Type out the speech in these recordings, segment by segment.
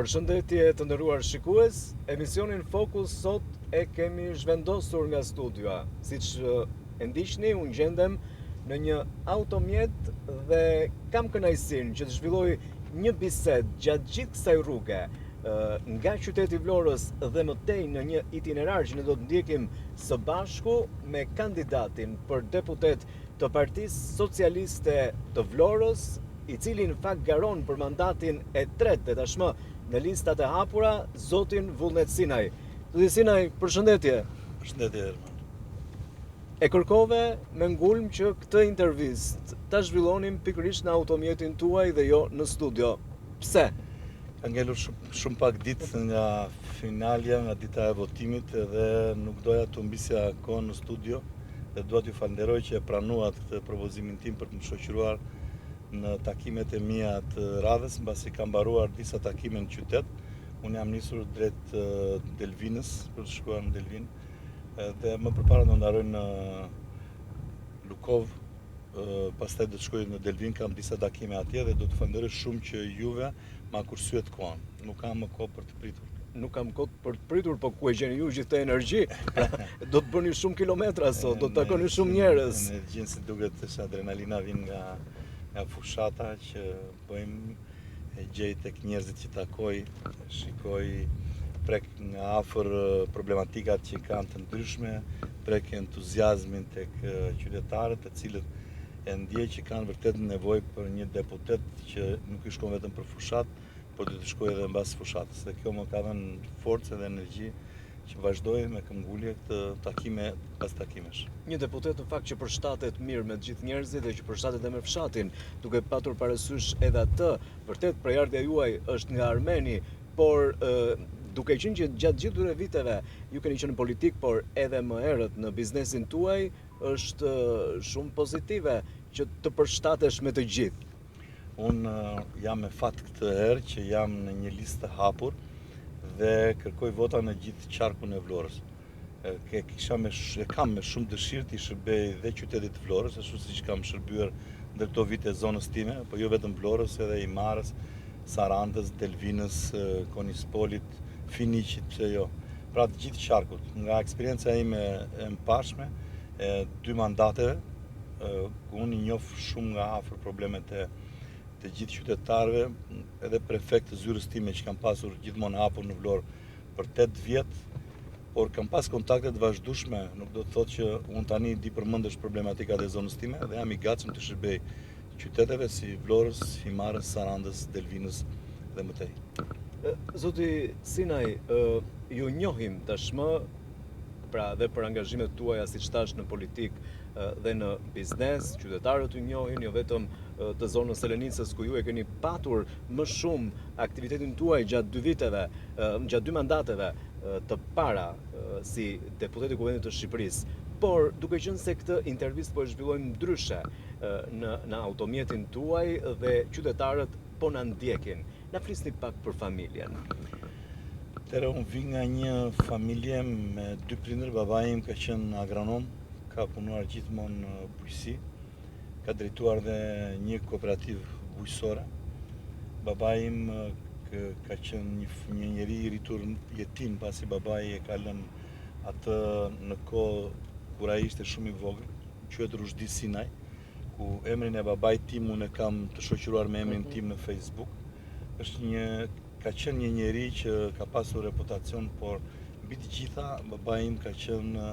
Përshëndetje të nderuar shikues, emisionin Fokus sot e kemi zhvendosur nga studia. Siç e ndiqni, unë gjendem në një automjet dhe kam kënaqësinë që të zhvilloj një bisedë gjatë gjithë kësaj rruge nga qyteti Vlorës dhe më tej në një itinerar që ne do të ndjekim së bashku me kandidatin për deputet të Partisë Socialiste të Vlorës, i cili në fakt garon për mandatin e tretë dhe tashmë në listat e hapura, zotin Vullnet Sinaj. Zoti Sinaj, përshëndetje. Përshëndetje, Erman. E kërkove me ngulm që këtë intervistë ta zhvillonim pikërisht në automjetin tuaj dhe jo në studio. Pse? Ka ngelur shumë pak ditë nga finalja, nga dita e votimit dhe nuk doja të mbisja kohën në studio dhe dua t'ju falenderoj që e pranuat këtë propozimin tim për të më shoqëruar në takimet e mia të radhës, mbasi kam mbaruar disa takime në qytet. Unë jam nisur drejt Delvinës për të shkuar në Delvin dhe më përpara do ndaroj në Lukov, pastaj do të shkoj në Delvin, kam disa takime atje dhe do të falenderoj shumë që juve ma kursyet kohën. Nuk kam më kohë për të pritur. Nuk kam kohë për të pritur, po ku e gjeni ju gjithë të energji? Do të bëni shumë kilometra sot, do të takoni shumë njerëz. Energjinë si duket është adrenalina vjen nga fushata që bëjmë, e gjej tek njerëzit që takoj, shikoj, prek nga afër problematikat që kanë të ndryshme, prek entuziazmin tek qytetarët, të cilët e ndjej që kanë vërtet nevojë për një deputet që nuk i shkon vetëm për fushat, por do të shkojë edhe mbas fushatës. Dhe kjo më ka dhënë forcë dhe energji që vazhdoj me këmbgulje këtë takime pas takimesh. Një deputet në fakt që përshtatet mirë me të gjithë njerëzit dhe që përshtatet edhe me fshatin, duke patur parasysh edhe atë, vërtet prejardhja juaj është nga Armeni, por duke qenë që gjatë gjithë këtyre viteve ju keni qenë në politik, por edhe më herët në biznesin tuaj, është shumë pozitive që të përshtatesh me të gjithë. Unë jam me fat këtë herë që jam në një listë hapur dhe kërkoj vota në gjithë qarkun e Vlorës. Kam me shumë dëshirë të i shërbej dhe qytetit Vlorës, ashtu siç kam shërbyer ndër këto vite zonës time, po jo vetëm Vlorës, edhe Imarës, Sarandës, Delvinës, Konispolit, Finiqit, pse jo. Pra të gjithë qarkut. Nga eksperienca ime e mpashme, 2 mandateve, ku unë i njoh shumë nga afër problemet e të gjithë qytetarëve, edhe prefekt të zyrës time që kam pasur gjithmonë hapur në Vlorë për 8 vjet, por kam pas kontakte të vazhdueshme, nuk do të thotë që unë tani di përmendesh problematikat e zonës time dhe jam i gatshëm të shërbej qyteteve si Vlorës, Himarës, Sarandës, Delvinës dhe më tej. Zoti Sinaj, ju njohim tashmë pra dhe për angazhimet tuaja siç thash në politik dhe në biznes, qytetarët ju njohin jo vetëm të zonës Selenicës ku ju e keni patur më shumë aktivitetin tuaj gjatë 2 viteve, gjatë 2 mandateve të para si deputet i Kuvendit të Shqipërisë. Por duke qenë se këtë intervistë po e zhvillojmë ndryshe në automjetin tuaj dhe qytetarët po na ndjekin. Na flisni pak për familjen. Unë vi nga një familje me 2 prindër, babai im ka qenë agronom, ka punuar gjithmonë në bujqësi, ka drejtuar dhe një kooperativ bujqësore. Babai im ka qenë një njeri i rritur jetim, pasi babai e ka lënë atë në kohë kur ai ishte shumë i vogël, quhet Rushdi Sinaj, ku emrin e babait tim unë e kam të shoqëruar me emrin tim në Facebook. Ka qenë një njeri që ka pasur reputacion, por mbi të gjitha babai im ka qenë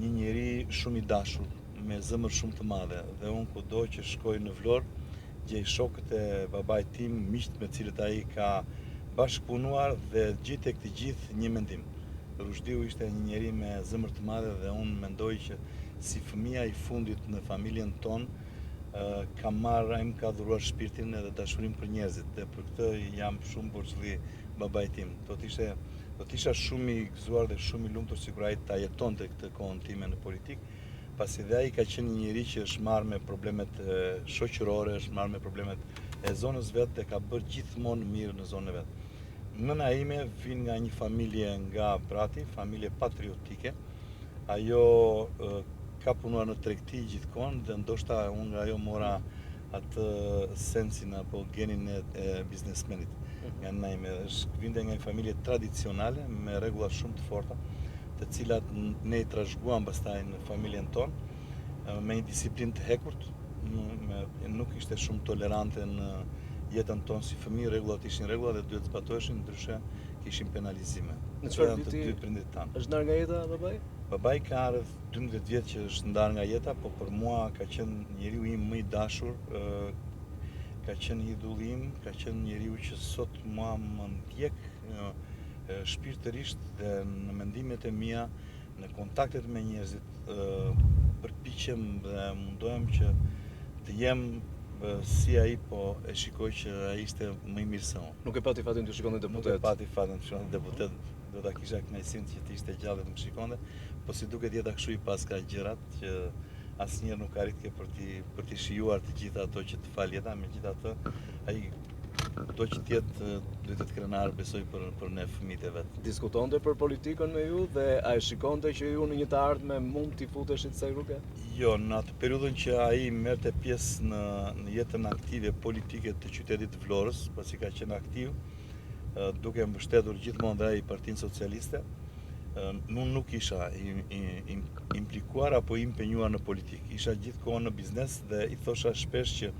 një njeri shumë i dashur, me zemër shumë të madhe, dhe unë kudo që shkoj në Vlorë, gjej shokët e babait tim, miqt me cilët ai ka bashkëpunuar dhe gjej të gjithë një mendim. Rushdiu ishte një njeri me zemër të madhe dhe unë mendoj që si fëmia i fundit në familjen tonë, ai më ka dhuruar shpirtin edhe dashurinë për njerëzit dhe për këtë jam shumë borxhli babait tim. Do të isha shumë i gëzuar dhe shumë i lumtur sikur ai ta jetonte këtë kohën time në politikë, pasi dhe ai ka qenë një njeri që është marrë me problemet shoqërore, është marrë me problemet e zonës vet dhe ka bërë gjithmonë mirë në zonën e vet. Nëna ime vjen nga një familje nga Brati, familje patriotike. Ajo ka punuar në tregti gjithkohën dhe ndoshta unë nga ajo mora atë sensin apo genin e biznesmenit. nga naime, vinte nga një familje tradicionale me rregulla shumë të forta, të cilat ne i trashëguam pastaj në familjen tonë me një disiplinë të hekurt, nuk ishte shumë tolerante në jetën tonë si fëmijë, rregullat ishin rregulla dhe duhet zbatoheshin, ndryshe kishim penalizime. Në çfarë të viti dy prindit tanë. është ndarë nga jeta babai? Babai ka rreth 12 vjet që është ndarë nga jeta, po për mua ka qenë njeriu im më i dashur, ka qenë idulli im, ka qenë njeriu që sot mua më ndjek shpirtërisht dhe në mendimet e mia, në kontaktet me njerëzit, përpiqem dhe mundohem që të jem si ai, po e shikoj që ai ishte më i mirë se unë. Nuk e pati fatin të shikonte deputet? Nuk e pati fatin të shikonte deputet, do ta kisha kënaqësinë që të ishte gjallë të më shikonte, po si duket jeta kështu i pas ka gjërat që asnjëherë nuk arritke për t'i shijuar të gjitha ato që të fal jeta, megjithatë ai do që tjetë duhet të krenar, besoj, për ne fëmijët e vet. Diskutonte për politikën me ju dhe a e shikonte që ju në një të ardhme mund t'i futeshit kësaj rruge? Jo, në atë periudhën që ai merrte pjesë në jetën aktive politike të qytetit të Vlorës, pasi ka qenë aktiv, duke mbështetur gjithmonë dhe ai Partinë Socialiste, unë nuk isha implikuar apo impenjuar në politikë. Isha gjithkohë në biznes dhe i thosha shpesh që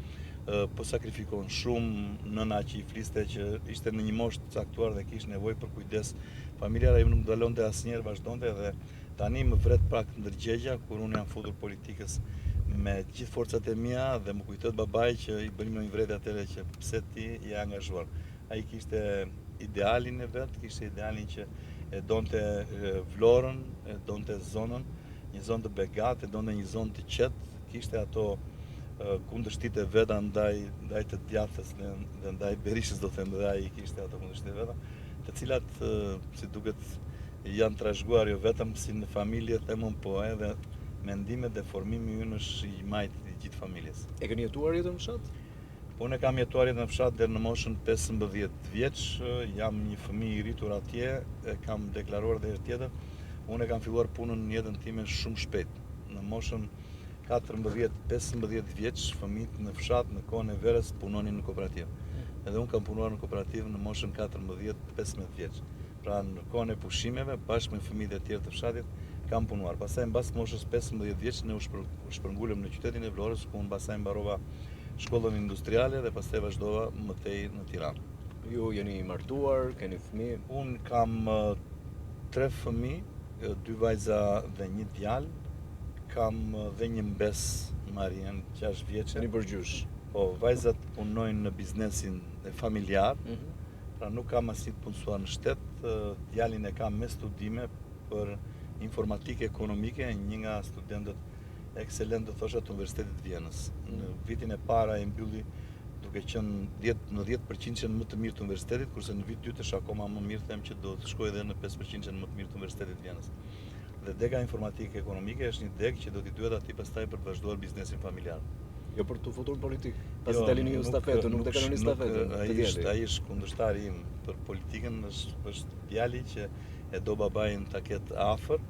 po sakrifikon shumë, nëna që i fliste që ishte në një moshë të caktuar dhe kishte nevojë për kujdes familjar, ai nuk ndalonte asnjëherë, vazhdonte dhe tani më vret pak ndërgjegja kur unë jam futur politikës me gjithë forcat e mia dhe më kujtohet babai që i bënim një vërejtje atëherë që pse ti je angazhuar. Ai kishte idealin e vet, kishte idealin që e donte Vlorën, e donte zonën, një zonë të begatë, e donte një zonë të qetë, kishte ato kundërshtitë e veta ndaj të djathtës dhe ndaj Berishës, do të them, dhe ai kishte ato kundërshtitë e veta, të cilat si duket janë trashëguar jo vetëm si në familje, themon, po edhe mendimet dhe formimi ynë është i majtë i gjithë familjes. E keni jetuar jetën në fshat? Po unë kam jetuar jetën në fshat deri në moshën 15 vjeç, jam një fëmijë i rritur atje, e kam deklaruar dhe herë tjetër, unë kam filluar punën në jetën time shumë shpejt. Në moshën 14-15 vjeç, fëmijët në fshat në kohën e verës punonin në kooperativë. Edhe unë kam punuar në kooperativë në moshën 14-15 vjeç. Pra në kohën e pushimeve, bashkë me fëmijët e tjerë të fshatit, kam punuar. Pastaj mbas moshës 15 vjeç ne u shpërngulëm në qytetin e Vlorës, ku unë pastaj mbarova shkollën industriale dhe pastaj vazhdova më tej në Tiranë. Ju jeni martuar, keni fëmijë? Unë kam 3 fëmijë, 2 vajza dhe 1 djalë. Kam dhe një mbes, Marien, 6 vjeçe. Një bërgjysh. Po, vajzat punojnë në biznesin familjar, pra nuk kam asnjë të punësuar në shtet. Djalin e kam me studime për informatikë ekonomike, një nga studentët ekselent, do thosha, të Universitetit Vjenës. Në vitin e parë ai mbylli duke qenë në 10% më të mirë të universitetit, kurse në vit dytë është akoma më mirë, them që do të shkojë edhe në 5% më të mirë të Universitetit Vjenës. Dhe dega informatikë ekonomike është një degë që do t'i duhet atij pastaj për të vazhduar biznesin familjar. Jo për të futur në politikë, pasi të lini ju stafetën, nuk të kaloni stafetën. Ai është kundërshtari im për politikën, është djali që e do babain ta ketë afër,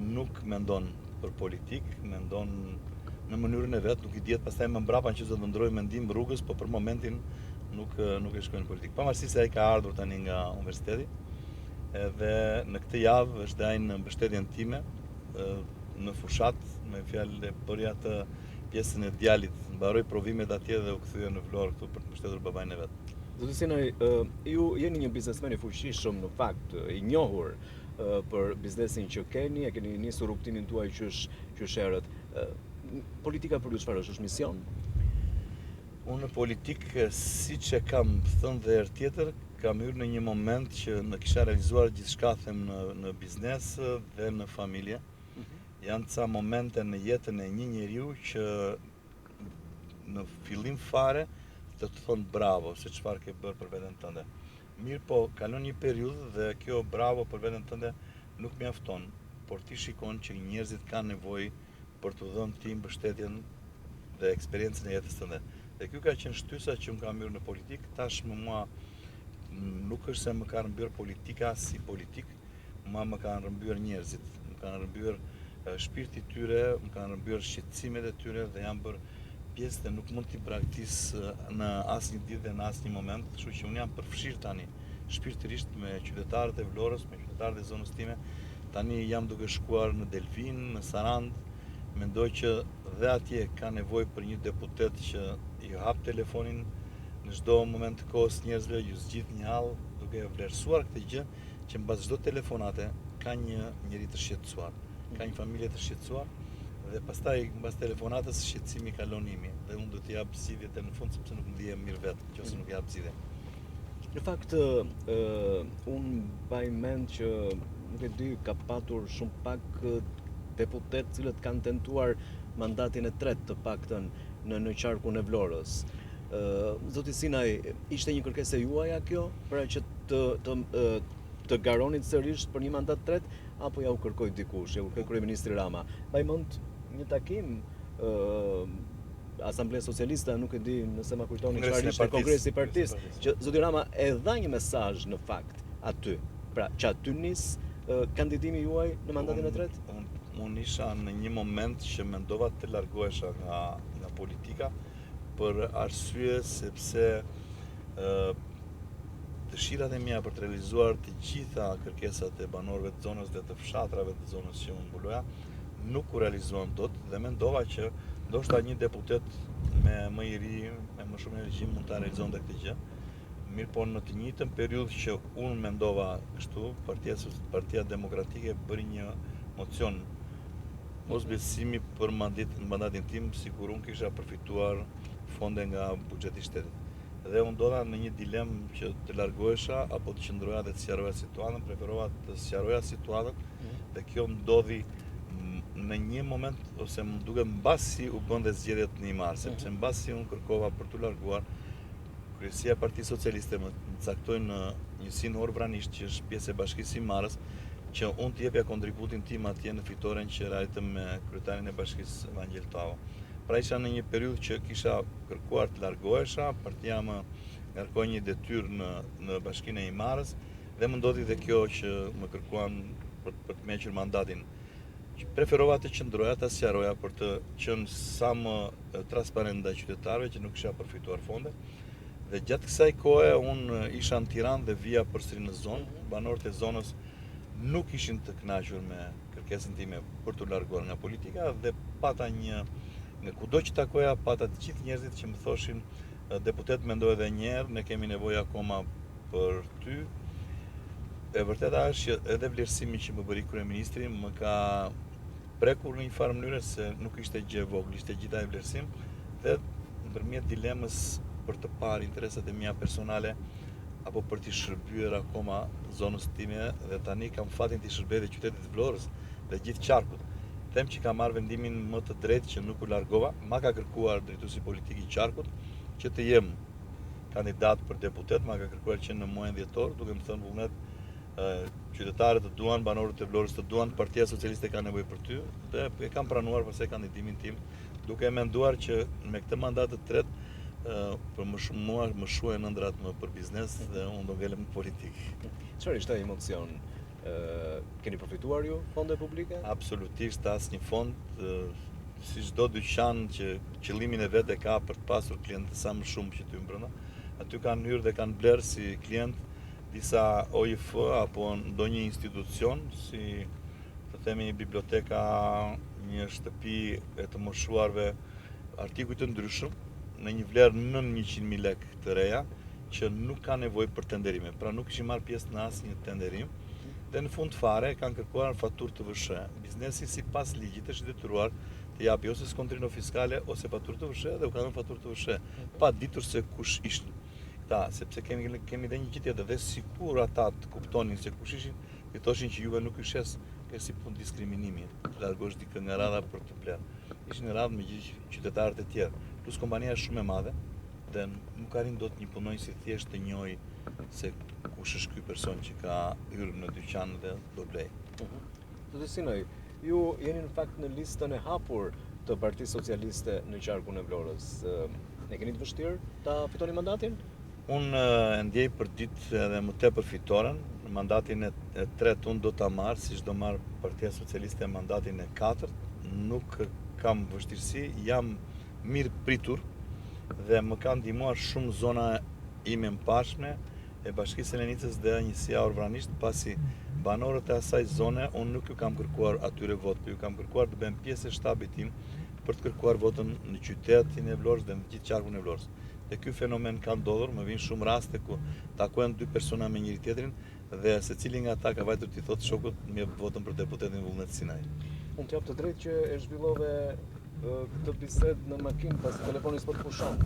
nuk mendon për politikë, mendon në mënyrën e vet, nuk i dihet pastaj më mbrapa që do të ndrojë mendim rrugës, po për momentin nuk e shkojnë në politikë. Pavarësisht se ai ka ardhur tani nga universiteti, edhe në këtë javë është ai në mbështetjen time në fushat, me fjalë bëri atë pjesën e djalit, mbaroi provimet atje dhe u kthye në Vlorë këtu për të mbështetur babain e vet. Zoti Sinaj, ju jeni një biznesmen i fuqishëm, në fakt, i njohur për biznesin që keni, e keni nisur rrugtimin tuaj qysh herët. Politika për ju çfarë është? Është mision? Unë në politikë, siç e kam thënë dhe herë tjetër, kam hyrë në një moment që në kisha realizuar gjithçka, them, në biznes dhe në familje. Janë ca momente në jetën e një njeriu që në fillim fare të thonë bravo se çfarë ke bërë për veten tënde. Mirë, po kalon një periudhë dhe kjo bravo për veten tënde nuk mjafton, por ti shikon që njerëzit kanë nevojë për të dhënë ti mbështetjen dhe eksperiencën e jetës tënde. Dhe ky ka qenë shtysa që më ka hyrë në politikë. Tashmë mua nuk është se më ka rrëmbyer politika si politik, më ka rrëmbyer njerëzit, më ka rrëmbyer shpirti i tyre, më kanë rrëmbyer shqetësimet e tyre dhe jam bërë pjesë dhe nuk mund t'i braktis në asnjë ditë dhe në asnjë moment, kështu që unë jam përfshirë tani shpirtërisht me qytetarët e Vlorës, me qytetarët e zonës time. Tani jam duke shkuar në Delvin, në Sarand. Mendoj që dhe atje ka nevojë për një deputet që i hap telefonin në çdo moment të kohës njerëzve, ju zgjidh një hall, duke vlerësuar këtë gjë që mbas çdo telefonate ka një njeri të shqetësuar, ka një familje të shqetësuar dhe pastaj mbas telefonatës shqetësimi kalon imi dhe unë do t'i jap zgjidhjet në fund sepse nuk ndihem mirë vetë nëse nuk jap zgjidhje. Në fakt, unë mbaj mend që nuk e di, ka patur shumë pak deputet cilët kanë tentuar mandatin e tretë të paktën në qarkun e Vlorës. Zoti Sinaj, ishte një kërkesë e juaja kjo, pra që të garonit sërish për një mandat tretë, apo ja u kërkoi dikush, ja u kërkoi kryeministri Rama. Mbaj mend një takim Asamblea Socialiste, nuk e di nëse ma kujtoni çfarë ishte kongresi i partisë, që zoti Rama e dha një mesazh në fakt aty. Pra, që aty nis kandidimi juaj në mandatin e tretë? Unë isha në një moment që mendova të largohesha nga politika për arsye sepse dëshirat e mia për të realizuar të gjitha kërkesat e banorëve të zonës dhe të fshatrave të zonës që unë mbuloja nuk u realizuan dot dhe mendova që ndoshta një deputet me më i ri, me më shumë energji mund ta realizonte këtë gjë. Mirë po në të njëjtën periudhë që unë mendova kështu, Partia Demokratike bëri një mocion mosbesimi për mandatin tim, sikur unë kisha përfituar fonde nga buxheti i shtetit. Dhe unë ndodha në një dilemë që të largohesha apo të qëndroja dhe të sqaroja situatën, preferova të sqaroja situatën dhe kjo ndodhi në një moment ose më duket mbasi u bënde zgjedhjet në Imar, sepse mbasi unë kërkova për të larguar, kryesia e Partisë Socialiste më caktoi në njësinë orë vranisht që është pjesë e Bashkisë Imarës, që unë t'jepja kontributin tim atje në fitoren që realitëm me kryetarin e Bashkisë Evangel Tavo. Pra isha në një periudhë që kisha kërkuar të largohesha, partia më ngarkoi një detyrë në Bashkinë e Imarës dhe më ndodhi dhe kjo që më kërkuan për të mequr mandatin. Preferova të qëndroja, të sqaroja për të qenë sa më transparent ndaj qytetarëve që nuk kisha përfituar fonde. Dhe gjatë kësaj kohe unë isha në Tiranë dhe vija përsëri në zonë. Banorët e zonës nuk ishin të kënaqur me kërkesën time për të larguar nga politika dhe pata nga kudo që takoja pata të gjithë njerëzit që më thoshin deputet mendoj edhe një herë, ne kemi nevojë akoma për ty. E vërteta është që edhe vlerësimi që më bëri kryeministri më ka prekur në një farë mënyrë se nuk ishte gjë e vogël, ishte gjithaj vlerësim dhe nëpërmjet dilemës për të parë interesat e mia personale apo për t'i shërbyer akoma zonës time dhe tani kam fatin t'i shërbej dhe qytetit Vlorës dhe gjithë qarkut. Them që kam marrë vendimin më të drejtë që nuk u largova, ma ka kërkuar drejtuesi politik i qarkut që të jem kandidat për deputet, ma ka kërkuar që në muajin dhjetor, duke më thënë vullnet qytetarët të duan, banorët e Vlorës të duan, Partia Socialiste ka nevojë për ty dhe e kam pranuar pastaj kandidimin tim, duke menduar që me këtë mandat të tretë për më shuhen ëndrat më për biznes dhe unë do ngelem në politikë. Çfarë ishte emocion? Keni përfituar ju fonde publike? Absolutisht asnjë fond, si çdo dyqan që qëllimin e vet e ka për të pasur klientë sa më shumë që ty brenda. Aty kanë hyrë dhe kanë blerë si klient disa OIF apo ndonjë institucion, si të themi një biblioteka, një shtëpi e të moshuarve, artikuj të ndryshëm, në një vlerë nën 100.000 lekë të reja, që nuk ka nevojë për tenderime. Pra nuk kishin marrë pjesë në asnjë tenderim dhe në fund fare kanë kërkuar faturë të vëshë. Biznesi sipas ligjit është detyruar të japi ose skontrino fiskale ose faturë të vëshë dhe u kanë dhënë faturë të vëshë, pa ditur se kush ishin. Sepse kemi dhe një gjë tjetër dhe sikur ata të kuptonin se kush ishin, i thoshin që juve nuk ishes ke si punë diskriminimi, të largosh dikë nga radha për të blerë. Ishin në radhë me gjithë qytetarët e tjerë, plus kompania është shumë e madhe dhe nuk arrin dot një punonjës si thjesht të njohë se kush është ky person që ka hyrë në dyqan dhe do blej. Zoti Sinoj, ju jeni në fakt në listën e hapur të Partisë Socialiste në qarkun e Vlorës. Ne keni të vështirë ta fitoni mandatin? Unë e ndjej për ditë edhe më tepër fitoren, në mandatin e tretë unë do ta marr, siç do marr Partia Socialiste mandatin e katërt, nuk kam vështirësi, jam mirë pritur dhe më kanë ndihmuar shumë zona ime mpashme e Bashkisë së Selenicës dhe njësia Orvranisht, pasi banorët e asaj zone unë nuk ju kam kërkuar atyre votë, po ju kam kërkuar të bëjmë pjesë e shtabit tim për të kërkuar votën në qytetin e Vlorës dhe në gjithë qarkun e Vlorës. Dhe ky fenomen ka ndodhur, më vinë shumë raste ku takojnë dy persona me njëri tjetrin dhe secili nga ata ka vajtur t'i thotë shokut me votën për deputetin Vullnet Sinaj. Unë t'jap të drejtë që e zhvillove këtë bisedë në makinë pasi telefoni s'po të pushon.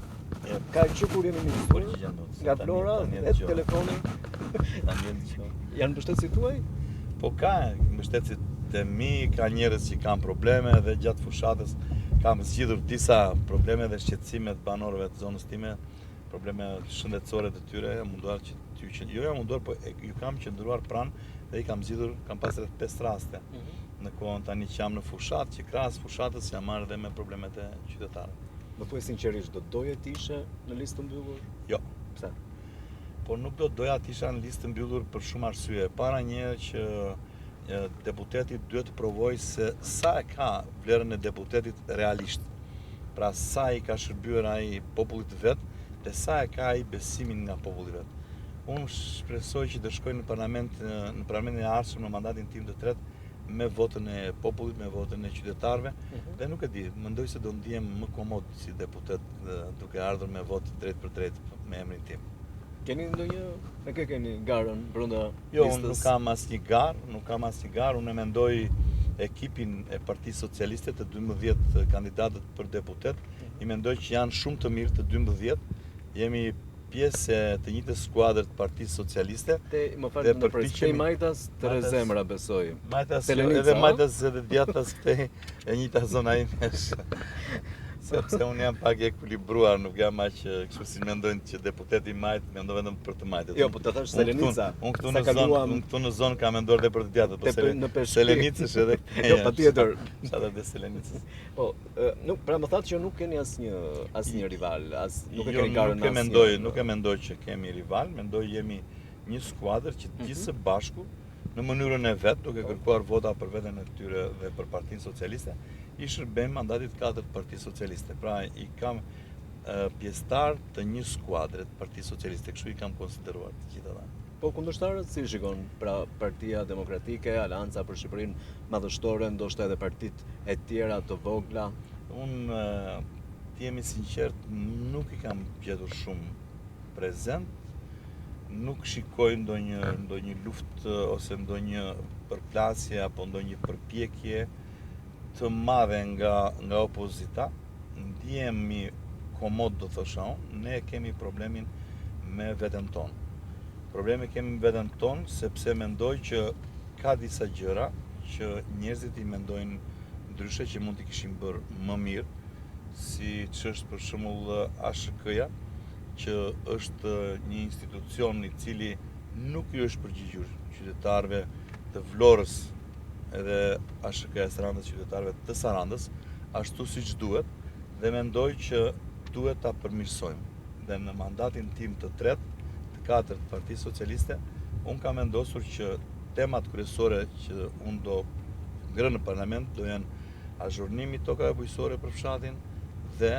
Ka që kur jemi nisur nga Vlora e telefoni janë mbështetësit tuaj? Po ka mbështetësit e mi, ka njerëz që kanë probleme dhe gjatë fushatës kam zgjidhur disa probleme dhe shqetësime të banorëve të zonës time, probleme shëndetësore të tyre, jam munduar, po ju kam qëndruar pranë dhe i kam zgjidhur, kam pas rreth 5 raste. Në kohën tani që jam në fushat, që krahas fushatës jam marrë dhe me problemet e qytetarëve. Më thuaj sinqerisht, do doje të ishe në listë të mbyllur? Jo. Pse? Po nuk do doja të isha në listë të mbyllur për shumë arsye. Para një që deputeti duhet të provojë se sa e ka vlerën e deputetit realisht. Pra sa i ka shërbyer ai popullit vet dhe sa e ka ai besimin nga populli vet. Unë shpresoj që të shkoj në parlamentin e ardhshëm në mandatin tim të tretë me votën e popullit, me votën e qytetarëve, dhe nuk e di, mendoj se do ndihem më komod si deputet duke ardhur me votë drejt për drejt me emrin tim. Keni ndonjë, keni garën brenda listës? Jo, unë nuk kam asnjë garë, unë e mendoj ekipin e Partisë Socialiste të 12 kandidatët për deputet, i mendoj që janë shumë të mirë të 12, jemi pjesë të njëjtës skuadër të Partisë Socialiste. Më falë të ndërpres, këtej Majtas të Rezemra besoj. Majtas, edhe Majtas edhe Djatas këtej e njëjta zona ime është. Sepse unë jam pak ekuilibruar, nuk jam aq kështu si mendojnë që deputeti Majt mendon vetëm për të Majtet. Jo, po të thash Selenica. Unë këtu në zonë kam menduar edhe për të Djatat, po Selenicës edhe këtej. Jo, patjetër. Çfarë dhe Selenicës. Po, pra më thatë që nuk keni asnjë rival, nuk e keni garën asnjë. Nuk e mendoj që kemi rival, mendoj jemi një skuadër që gjithë së bashku në mënyrën e vet, duke kërkuar vota për veten e tyre dhe për Partinë Socialiste, i shërbejmë mandatit 4 të Partisë Socialiste. Pra i kam pjesëtar të një skuadre të Partisë Socialiste, kështu i kam konsideruar të gjitha ata. Po kundërshtarët si shikon, pra Partia Demokratike, Aleanca për Shqipërinë Madhështore, ndoshta edhe partitë e tjera të vogla? Unë, të jemi sinqert, nuk i kam gjetur shumë prezent, nuk shikoj ndonjë luftë ose ndonjë përplasje apo ndonjë përpjekje të madhe nga opozita. Ndihemi komod, do thosha unë, ne kemi problemin me veten tonë. Problemi kemi me veten tonë sepse mendoj që ka disa gjëra që njerëzit i mendojnë ndryshe që mund t'i kishim bërë më mirë, si që është për shembull ASHK-ja, që është një institucion i cili nuk i është përgjigjur qytetarëve të Vlorës edhe ASHK-ja Sarandës, qytetarëve të Sarandës, ashtu siç duhet, dhe mendoj që duhet ta përmirësojmë. Dhe në mandatin tim të tretë, të 4 të Partisë Socialiste, unë kam vendosur që temat kryesore që unë do ngrë në parlament do janë azhurnimi tokave bujqësore për fshatin dhe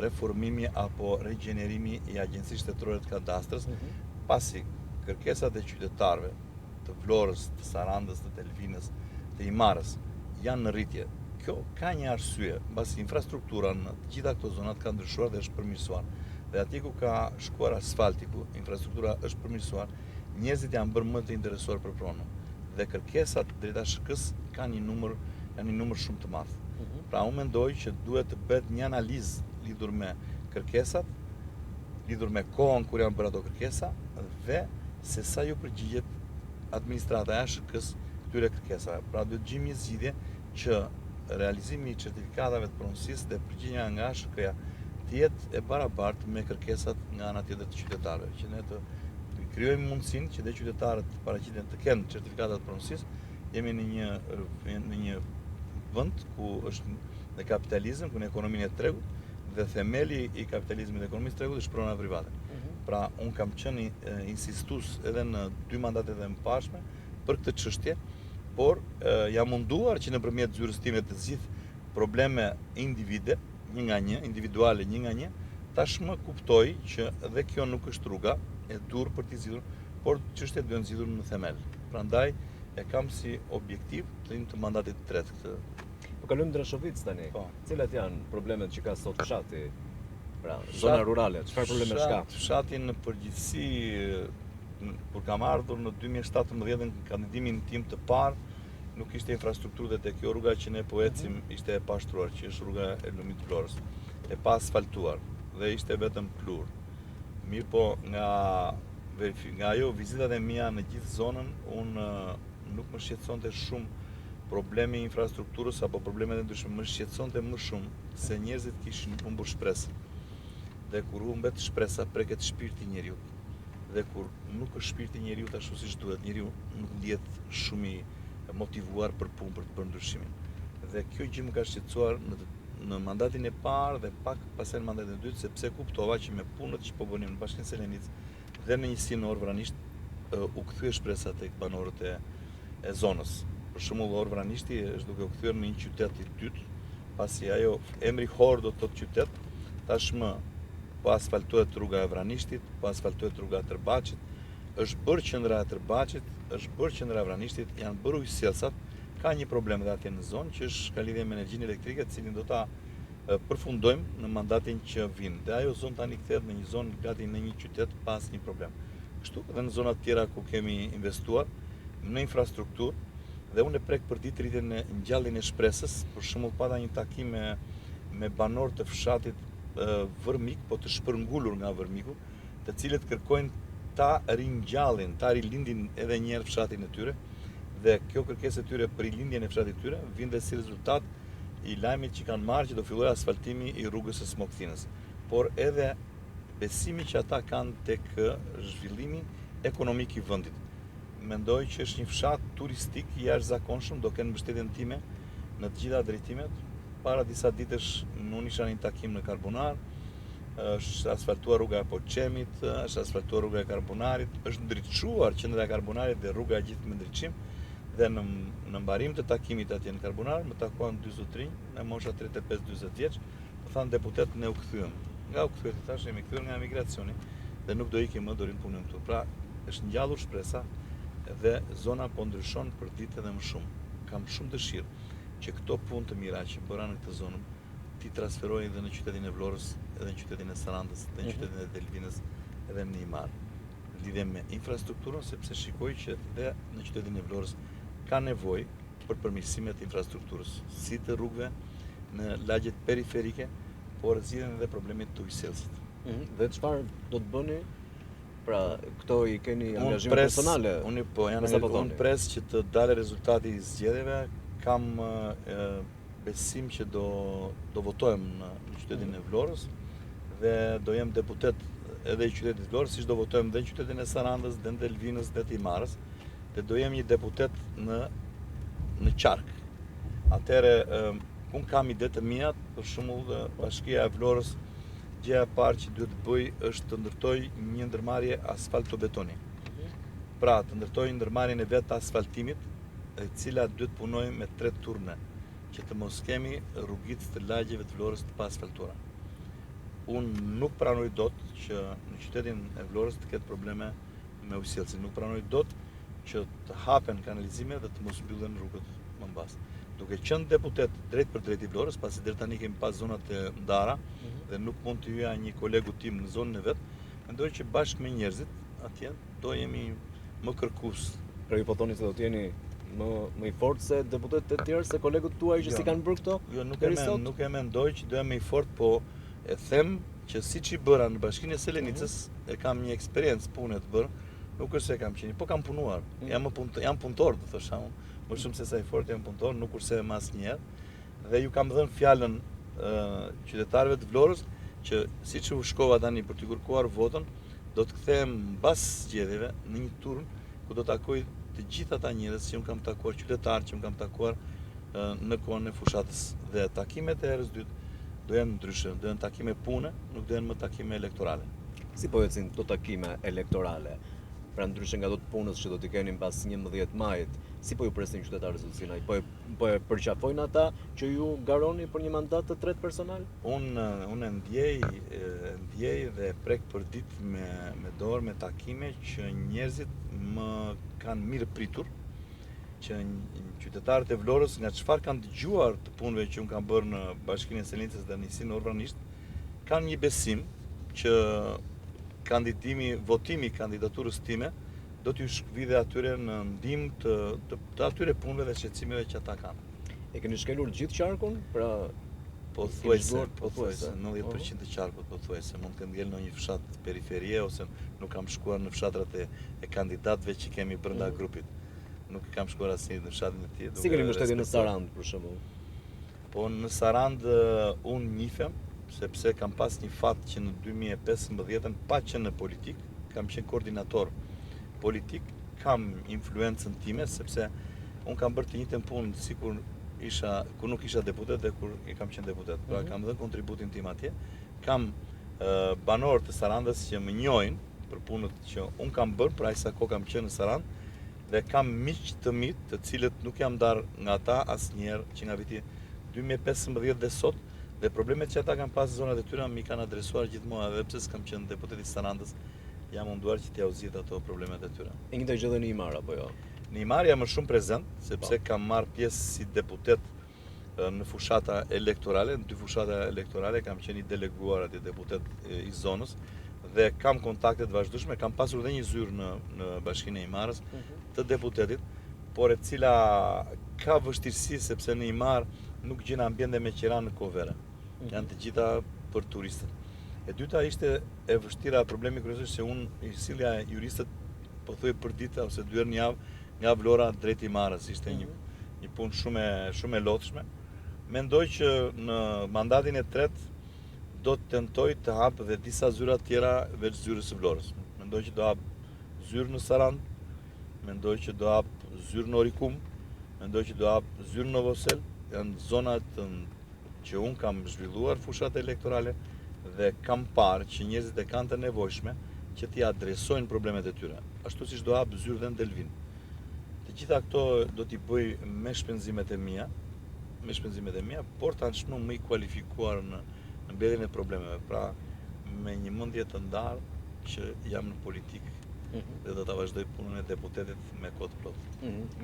reformimi apo regjenerimi i Agjencisë Shtetërore të Kadastrës, pasi kërkesat e qytetarëve të Vlorës, të Sarandës, të Delvinës, të Imarës janë në rritje. Kjo ka një arsye, mbasi infrastruktura në të gjitha këto zonat ka ndryshuar dhe është përmirësuar. Dhe atje ku ka shkuar asfalti, ku infrastruktura është përmirësuar, njerëzit janë bërë më të interesuar për pronën. Dhe kërkesat drejt ASHK-s kanë një numër shumë të madh. Pra unë mendoj që duhet të bëhet një analizë lidhur me kërkesat, lidhur me kohën kur janë bërë ato kërkesa dhe se sa ju përgjigjet administrata e ASHK-s këtyre kërkesave. Pra duhet gjejmë një zgjidhje që realizimi i certifikatave të pronësisë dhe përgjigjja nga ASHK-ja të jetë e barabartë me kërkesat nga ana tjetër të qytetarëve, që ne të krijojmë mundësinë që dhe qytetarët të paraqiten të kenë certifikatat të pronësisë. Jemi në një vend ku është në kapitalizëm, ku në ekonominë e tregut, dhe themeli i kapitalizmit dhe ekonomisë tregut është prona private. Pra unë kam qenë insistues edhe në 2 mandatet e mëparshme për këtë çështje, por jam munduar që nëpërmjet zyrës time të zgjidh probleme individe një nga një, individuale një nga një, tashmë kuptoj që dhe kjo nuk është rruga e dur për t'i zgjidhur, por çështjet duhen zgjidhur në themel. Prandaj e kam si objektiv të mandatit të tretë këtë. Po kalojmë Drashovic tani. Po. Cilat janë problemet që ka sot fshati? Pra, zona rurale, çfarë probleme ka? Fshati në përgjithësi, kur kam ardhur në 2017 në kandidimin tim të parë, nuk ishte infrastrukturë dhe kjo rruga që ne po ecim ishte e pashtruar, që është rruga e Lumit Vlorës, e pa asfaltuar dhe ishte vetëm plur. Mirë po, nga ajo vizitat e mia në gjithë zonën, unë nuk më shqetësonte shumë problemi i infrastrukturës apo problemet e ndryshme, më shqetësonte më shumë se njerëzit kishin humbur shpresën. Dhe kur humbet shpresa, preket shpirti i njeriu. Dhe kur nuk është shpirti i njeriu ashtu siç duhet, njeriu nuk ndihet shumë i motivuar për punë, për të bërë ndryshimin. Dhe kjo gjë më ka shqetësuar në mandatin e parë dhe pak pastaj në mandatin e dytë, sepse kuptova që me punët që po bënim në Bashkinë Selenicë dhe në njësinë Orë Vranisht u kthye shpresa tek banorët e zonës. Për shembull, Orë Vranishti është duke u kthyer në një qytet i dytë, pasi ajo emri Hor do të thotë qytet, tashmë po asfaltohet rruga e Vranishtit, po asfaltohet rruga e Tërbaçit, është bërë qendra e Tërbaçit, është bërë qendra e Vranishtit, janë bërë ujësielësat, ka një problem dhe atje në zonë që ka lidhje me energjinë elektrike, cilin do ta përfundojmë në mandatin që vjen. Dhe ajo zonë tani kthehet në një zonë gati në një qytet pa asnjë problem. Kështu edhe në zonat tjera ku kemi investuar në infrastrukturë dhe unë e prek për ditë rritjen e ngjalljen e shpresës, për shembull pata një takim me banorë të fshatit Vërmik, po të shpërngulur nga Vërmiku, të cilët kërkojnë ta ringjallin, ta rilindin edhe një herë fshatin e tyre, dhe kjo kërkesë e tyre për rilindjen e fshatit të tyre vjen dhe si rezultat i lajmit që kanë marrë që do fillojë asfaltimi i rrugës së Smokëthinës, por edhe besimi që ata kanë tek zhvillimi ekonomik i vendit. Mendoj që është një fshat turistik i jashtëzakonshëm, do kenë mbështetjen time në të gjitha drejtimet. Para disa ditësh unë isha në një takim në Karbonar, është asfaltuar rruga e Poçemit, është asfaltuar rruga e Karbonarit, është ndriçuar qendra e Karbonarit dhe rruga gjithë me ndriçim, dhe në mbarim të takimit atje në Karbonar, më takuan dy zotrinj, në mosha 35-40 vjeç, më thanë deputet ne u kthyem. Nga u kthyet, thash jemi kthyer nga emigracioni dhe nuk do ikim më, do rim punojmë këtu. Pra, është ngjallur shpresa dhe zona po ndryshon për ditë edhe më shumë. Kam shumë dëshirë që këto punë të mira që bëra në këtë zonë ti transferojnë edhe në qytetin e Vlorës, edhe në qytetin e Sarandës, edhe në qytetin e Delvinës, edhe në Imar. Lidhje me infrastrukturën, sepse shikoj që dhe në qytetin e Vlorës ka nevojë për përmirësimet e infrastrukturës, si të rrugëve në lagjet periferike, por zgjidhen edhe problemet të ujësielësit. Dhe çfarë do të bëni? Pra, këto i keni angazhime personale? Unë pres që të dalë rezultati i zgjedhjeve, kam besim që do votojmë në qytetin e Vlorës dhe do jem deputet edhe i qytetit Vlorës, siç do votojmë dhe në qytetin e Sarandës, dhe në Delvinës, dhe të Imarës, dhe do jem një deputet në qark. Atëherë, unë kam ide të mia, për shembull Bashkia e Vlorës, gjëja e parë që duhet të bëj është të ndërtoj një ndërmarrje asfaltobetoni. Pra, të ndërtoj ndërmarrjen e vet të asfaltimit, e cila duhet punojë me 3 turne, që të mos kemi rrugicë të lagjeve të Vlorës të pa asfaltuara. Unë nuk pranoj dot që në qytetin e Vlorës të ketë probleme me ujësielësin. Nuk pranoj dot që të hapen kanalizime dhe të mos mbyllen rrugët më mbas. Duke qenë deputet drejt për drejt i Vlorës, pasi deri tani kemi pas zonat e ndara dhe nuk mund të hyja një kolegu tim në zonën e vet, mendoj që bashkë me njerëzit atje do jemi më kërkues. Pra ju po thoni se do të jeni më i fortë se deputetët e tjerë, se kolegët tuaj që si kanë bërë këto? Jo, nuk e mendoj që do jemi i fortë, po e them që siç i bëra në Bashkinë e Selenicës, e kam një eksperiencë pune të bërë, nuk është se kam qenë, po kam punuar. Jam punëtor, do thosha unë. Më shumë se sa i fortë jam punëtor, nuk kurse më asnjëherë. Dhe ju kam dhënë fjalën qytetarëve të Vlorës që siç u shkova tani për të kërkuar votën, do të kthehem mbas zgjedhjeve në një turn ku do takoj të gjithë ata njerëz që unë kam takuar, qytetarë që unë kam takuar në kohën e fushatës. Dhe takimet e herës dytë do janë ndryshe, do janë takime pune, nuk do janë më takime elektorale. Si po ecin këto takime elektorale? pra ndryshe nga do të punës që do t'i keni pas 11 majit, si po ju presin qytetarët Zulsinaj? Po e përqafojnë ata që ju garoni për një mandat të tretë personal? Unë ndjej dhe prek për ditë me dorë, me takime që njerëzit më kanë mirë pritur, që qytetarët e Vlorës nga çfarë kanë dëgjuar të punëve që unë kam bërë në Bashkinë e Selenicës dhe Nisin Orvanisht, kanë një besim që votimi i kandidaturës time do t'ju shkëvide atyre në ndihmë të atyre punëve dhe shqetësimeve që ata kanë. E keni shkelur gjithë qarkun? Pra Pothuajse 90% të qarkut, pothuajse mund të ngel në një fshat periferie ose nuk kam shkuar në fshatrat e kandidatëve që kemi brenda grupit. Nuk kam shkuar asnjë në fshatin e tij. Si keni mbështetje në Sarand për shembull? Po në Sarand unë njifem sepse kam pas një fat që në 2015 pa qenë në politik, kam qenë koordinator politik, kam influencën time sepse unë kam bërë të njëjtën punë sikur kur nuk isha deputet dhe kur kam qenë deputet. Pra kam dhënë kontributin tim atje. Kam banorë të Sarandës që më njohin për punët që unë kam bërë, pra sa kohë kam qenë në Sarandë, dhe kam miq të cilët nuk jam ndarë nga ata asnjëherë që nga viti 2015 dhe sot, dhe problemet që ata kanë pas zonat e tyre mi kanë adresuar gjithmonë, edhe pse s'kam qenë deputet i Sarandës, jam munduar që t'ia uzit ato problemet e tyre. E njëjta gjë edhe në Imar apo jo? Në Imar jam më shumë prezent, sepse kam marrë pjesë si deputet në fushata elektorale, në 2 fushata elektorale kam qenë i deleguar atje deputet i zonës dhe kam kontakte të vazhdueshme, kam pasur dhe një zyrë në Bashkinë e Imarës të deputetit, por e cila ka vështirësi sepse në Imar nuk gjen ambiente me qira në Kovere. Janë të gjitha për turistët. E dyta ishte e vështira, problemi kryesor se unë i sillja juristët pothuaj për ditë ose 2 herë në javë nga Vlora drejt Imarës. Ishte një punë shumë e lodhshme. Mendoj që në mandatin e tretë do të tentoj të hap dhe disa zyra tjera veç zyrës së Vlorës. Mendoj që do hap zyrë në Sarand, mendoj që do hap zyrë në Orikum, mendoj që do hap zyrë në Vosel, janë zonat që unë kam zhvilluar fushat elektorale dhe kam parë që njerëzit e kanë të nevojshme që t'i adresojnë problemet e tyre. Ashtu siç do hap zyrë dhe në Delvin. Të gjitha këto do t'i bëj me shpenzimet e mia, por tashmë më i kualifikuar në mbledhjen e problemeve. Pra, me një mendje të ndarë që jam në politikë dhe do ta vazhdoj punën e deputetit me kohë të plotë.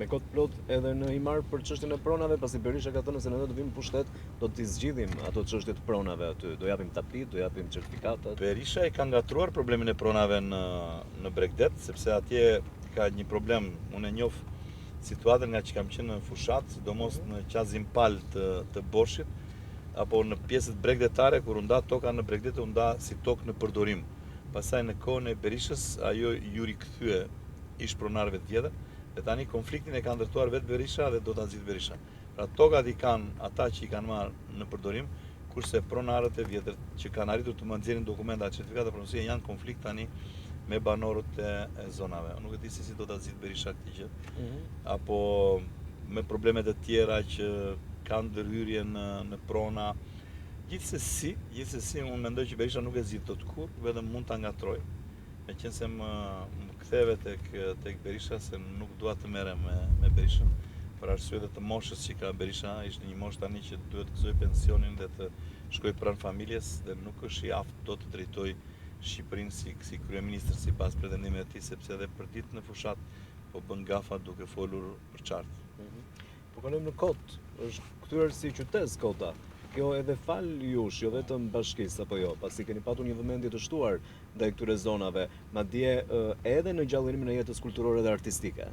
Me kohë të plotë edhe në Imar për çështjen e pronave, pasi Berisha ka thënë se ne do të vim pushtet, do t'i zgjidhim ato çështje të pronave aty, do japim tapit, do japim certifikatat. Berisha i ka ngatruar problemin e pronave në Bregdet, sepse atje ka një problem, unë e njoh situatën nga që kam qenë në fushat, sidomos në qazin pal të Borshit, apo në pjesët bregdetare, kur u nda toka në Bregdet, u nda si tokë në përdorim. Pastaj në kohën e Berishës, ajo ju rikthye ish pronarëve të vjetër, dhe tani konfliktin e ka ndërtuar vetë Berisha dhe do ta zgjidhë Berisha. Pra tokat i kanë ata që i kanë marrë në përdorim, kurse pronarët e vjetër që kanë arritur të nxjerrin dokumenta, certifikata pronësie janë konflikt tani me banorët e zonave. Nuk e di se si do ta zgjidhë Berisha këtë gjë. Apo me problemet e tjera që kanë ndërhyrje në prona. Gjithsesi unë mendoj që Berisha nuk e zgjidh dot kurrë, vetëm mund ta ngatroj. Meqense më ktheve tek Berisha se nuk dua të merrem me Berishën për arsye të moshës që ka Berisha, ishte një moshë tani që duhet të gëzoj pensionin dhe të shkoj pranë familjes dhe nuk është i aftë do të drejtoj Shqipërinë si kryeministër sipas pretendimeve të tij, sepse edhe për ditë në fushat po bën gafa duke folur për qartë. Po kalojmë në Kot, është kthyer si qytet Kota. Kjo edhe fal jush, jo vetëm bashkisë apo jo, pasi keni patur një vëmendje të shtuar ndaj këtyre zonave, madje edhe në gjallërimin e jetës kulturore dhe artistike.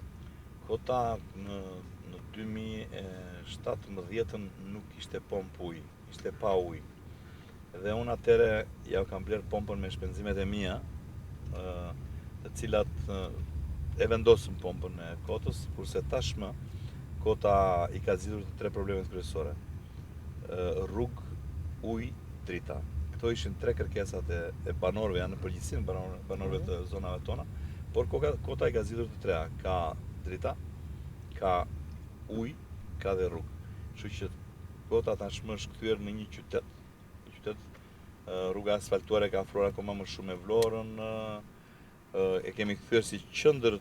Kota në 2017 nuk ishte pompë ujë, ishte pa ujë. Dhe unë atëre ja kam bler pompën me shpenzimet e mia, të cilat e vendosën pompën e Kotës, kurse tashmë Kota i ka zgjidhur të 3 problemet kryesore. Rrugë, ujë, drita. Këto ishin 3 kërkesat e banorëve, janë në përgjithësi banorëve të zonave tona, por Kota i ka zgjidhur të 3-a, ka drita, ka ujë, ka dhe rrugë. Kështu që Kota tashmë është kthyer në një qytet, rruga asfaltuare ka afruar akoma më shumë me Vlorën, e kemi kthyer si qendër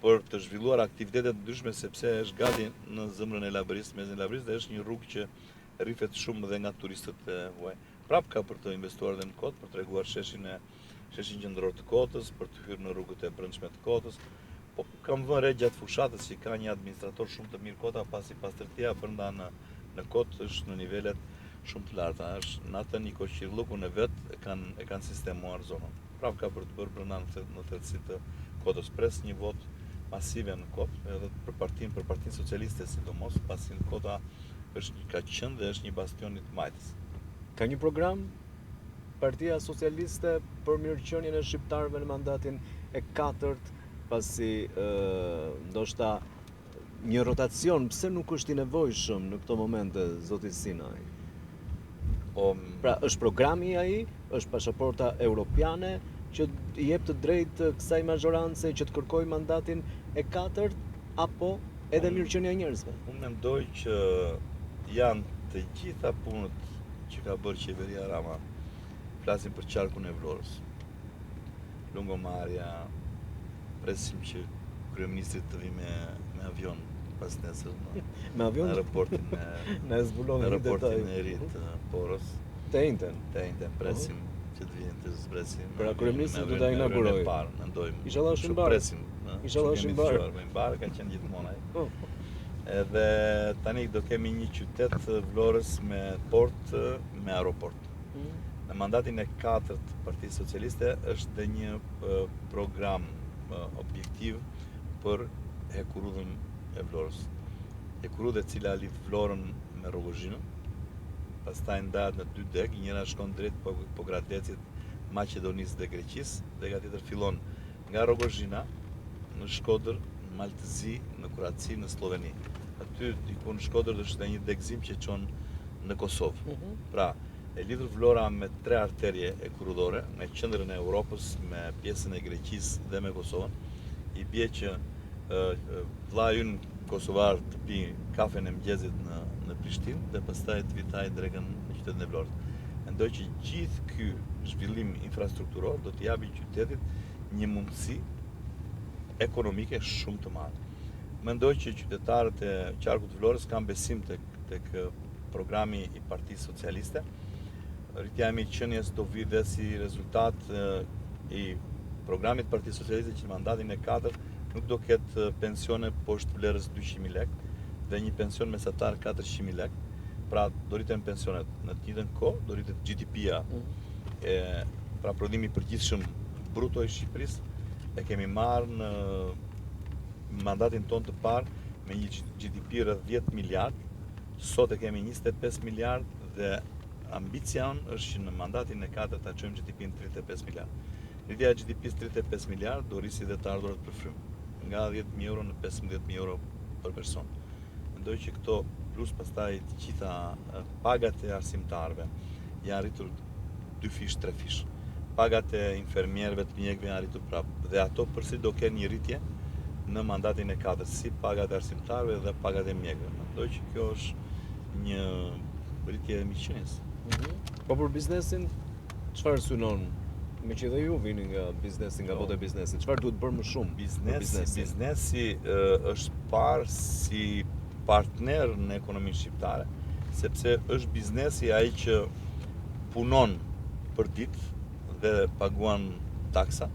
për të zhvilluar aktivitete të ndryshme sepse është gati në zemrën e Lavërisë, mezin e Lavërisë dhe është një rrugë që rrihet shumë dhe nga turistët huaj. Prap ka për të investuar dhe në Kot, për të treguar sheshin qendror të Kotës, për të hyrë në rrugët e brendshme të Kotës. Po kam vënë re gjatë fushatës që ka një administrator shumë të mirë Kota, pasi pastërtia brenda në Kotë është në nivelet shumë të larta. Është në atë Niko Qirllukun e vet e kanë sistemuar zonën. Prap ka për të bërë brenda në thellësi të Kotës. Pres një votë masive në Kotë, edhe për partinë socialiste sidomos, pasi në Kota ka qenë dhe është një bastion i të majtës. Ka një program Partia Socialiste për mirëqenien e shqiptarëve në mandatin e 4, pasi ndoshta një rotacion pse nuk është i nevojshëm në këto momente, zoti Sinaj? Pra, është programi ai, është pasaporta europiane që i jep të drejtë kësaj majorancë që të kërkojë mandatin e 4, apo edhe mirëqenia e njerëzve? Unë mendoj që janë të gjitha punët që ka bërë qeveria Rama. Flasim për qarkun e Vlorës, Lungomarja, presim që kryeministri të vi me avion pas nesër me avion në aeroportin e ri të Poros. Të njëjtën, presim që të vinë të zbresim. Pra kryeministri do ta inaugurojë. Mendojmë. Inshallah është mbar. Presim. Inshallah është mbar. Mbar ka qenë gjithmonë ai. Edhe tani do kemi një qytet Vlorës me port, me aeroport. Në mandatin e 4 të Partisë Socialiste është dhe një program objektiv për hekurudhën e Vlorës. Hekurudhë e cila lidh Vlorën me Rogozhinën, pastaj ndahet në 2 deg, njëra shkon drejt Pogradecit, Maqedonisë dhe Greqisë, dega tjetër fillon nga Rogozhina në Shkodër, në Maltëzi, në Kuraci, në Sloveni. Aty diku në Shkodër do ishte një degëzim që çon në Kosovë. Pra, e lidhur Vlora me 3 arterje hekurudhore, me qendrën e Europës, me pjesën e Greqisë dhe me Kosovën. I bie që vlla ynë kosovar të pi kafen e mëngjesit në Prishtinë dhe pastaj të vitaj drekën në qytetin e Vlorës. Mendoj që gjithë ky zhvillim infrastrukturor do të japi qytetit një mundësi ekonomike shumë të madhe. Mendoj që qytetarët e qarkut të Vlorës kanë besim tek programi i Partisë Socialiste. Rritja e mirëqenies do vi dhe si rezultat i programit të Partisë Socialiste që në mandatin e 4 nuk do ketë pensione poshtë vlerës 200.000 lekë dhe një pension mesatar 400.000 lekë. Pra do rriten pensionet në të njëjtën kohë, do rritet GDP-ja. Pra prodhimi i përgjithshëm bruto i Shqipërisë e kemi marrë në mandatin ton të parë me një GDP rreth 10 miliard, sot e kemi 25 miliard dhe ambicia është që në mandatin e 4 ta çojmë GDP-n 35 miliard. Rritja e GDP-s 35 miliard do rrisi dhe të ardhurat për frymë, nga 10.000 euro në 15.000 euro për person. Mendoj që këto plus pastaj të gjitha pagat e arsimtarëve janë rritur 2 fish, 3 fish. Pagat e infermierëve, të mjekëve janë rritur prapë dhe ato përsëri do kenë një rritje në mandatin e 4, si pagat e arsimtarëve dhe pagat e mjekëve. Mendoj që kjo është një rritje e mirëqenies. Po për biznesin, çfarë synon? Me që dhe ju vini nga biznesi, nga botë e biznesit, çfarë duhet bërë më shumë? Biznesi është parë si partner në ekonominë shqiptare, sepse është biznesi ai që punon për ditë dhe paguan taksa,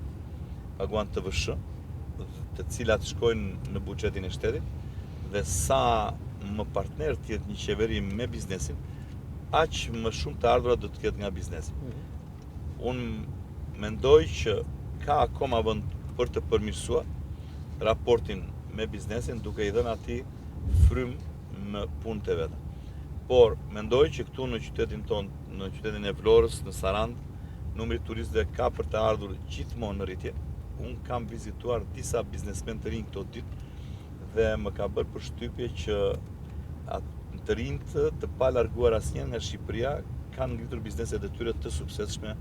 paguan TVSH, të cilat shkojnë në buxhetin e shtetit, dhe sa më partner të jetë një qeveri me biznesin, aq më shumë të ardhurat do të ketë nga biznesi. Unë mendoj që ka akoma vend për të përmirësuar raportin me biznesin, duke i dhënë atij frymë në punët e veta. Por mendoj që këtu në qytetin ton, në qytetin e Vlorës, në Sarand, numri turistëve ka për të ardhur gjithmonë në rritje. Unë kam vizituar disa biznesmen të rinj këto ditë dhe më ka bërë përshtypje që të rinjt të pa larguar asnjëherë nga Shqipëria kanë ngritur bizneset e tyre të suksesshme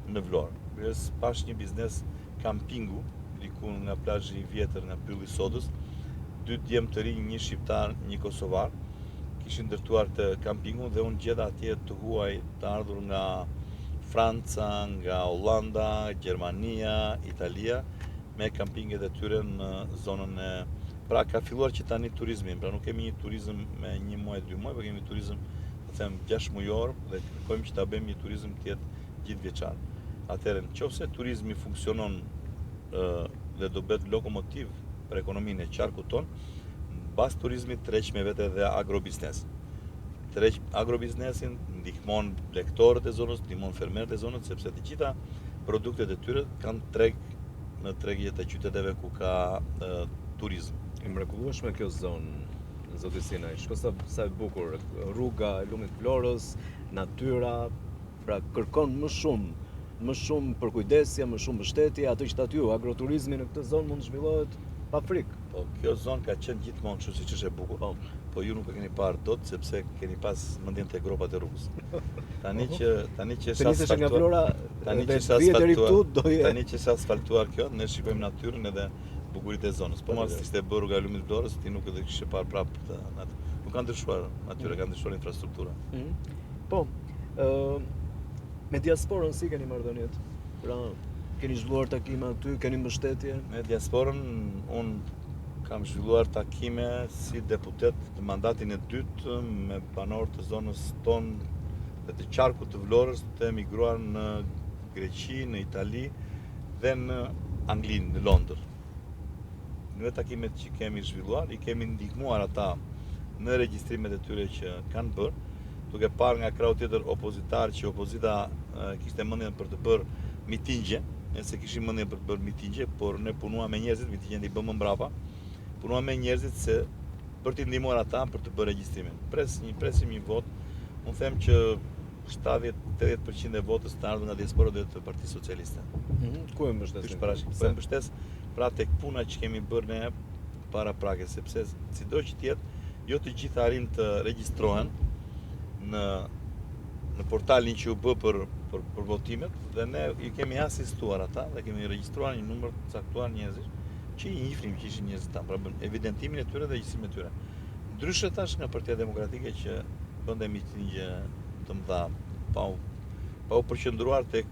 në Vlorë. Kryes pash një biznes kampingu diku nga plazhi i vjetër, nga pylli i Sodës, 2 djem të rinj, një shqiptar, një kosovar, kishin ndërtuar të kampingun dhe unë gjeta atje të huaj të ardhur nga Franca, nga Hollanda, Gjermania, Italia, me kampinget e tyre në zonën e... Pra ka filluar që tani turizmin, pra nuk kemi një turizm me 1 muaj, 2 muaj, por kemi turizm, të them, 6 mujor dhe kërkojmë që ta bëjmë një turizm tjetë gjithvjeçar. Atëherë, nëse turizmi funksionon dhe do bëhet lokomotiv për ekonominë e qarkut ton, mbas turizmit tërheq me vete dhe agrobiznes. Tërheq agrobiznesin, ndihmon lektorët e zonës, ndihmon fermerët e zonës, sepse të gjitha produktet e tyre kanë treg në tregjet e qyteteve ku ka turizm. E mrekullueshme kjo zonë, zoti Sinaj. Shko sa e bukur, rruga e lumit Florës, natyra, pra kërkon më shumë përkujdesje, më shumë mbështetje, atë që aty agroturizmi në këtë zonë mund të zhvillohet pa frikë. Po, kjo zonë ka qenë gjithmonë kështu siç është e bukur. Po ju nuk e keni parë dot sepse keni pas mendjen te gropat e rrugës. Tani që është asfaltuar, tani që është asfaltuar kjo, ne shikojmë natyrën edhe bukuritë e zonës. Po mas ishte bërë rruga e lumit Florës, ti nuk e kishe parë prapë këtë natë. Nuk ka ndryshuar natyra, ka ndryshuar infrastruktura. Po, me diasporën si keni marrëdhëniet? Pra, keni zhvilluar takime aty, keni mbështetje? Me diasporën unë kam zhvilluar takime si deputet të mandatin e dytë me banorë të zonës tonë dhe të qarkut të Vlorës të emigruar në Greqi, në Itali dhe në Angli, në Londër. Në takimet që kemi zhvilluar, i kemi ndihmuar ata në regjistrimet e tyre që kanë bërë, duke parë nga krau tjetër opozitar që opozita kishte mendjen për të bërë mitingje, nëse kishim mendjen për të bërë mitingje, por ne punuam me njerëzit, mitingjen i bëmë mbrapa, punuam me njerëzit se për t'i ndihmuar ata për të bërë regjistrimin. Presim një vot, unë them që 70-80% e votës të ardhur nga diaspora dhe të Partisë Socialiste. Ku e mbështesin? Po e mbështes pra tek puna që kemi bërë ne para prake, sepse sido që tjetë, jo të gjithë arrin të regjistrohen në portalin që u bë për votimet dhe ne i kemi asistuar ata dhe kemi regjistruar një numër të caktuar njerëzish që i njihnim që ishin njerëzit tanë, pra bën evidentimin e tyre dhe regjistrimin e tyre. Ndryshe tash nga Partia Demokratike që bënte mitingje të mëdha pa u përqendruar tek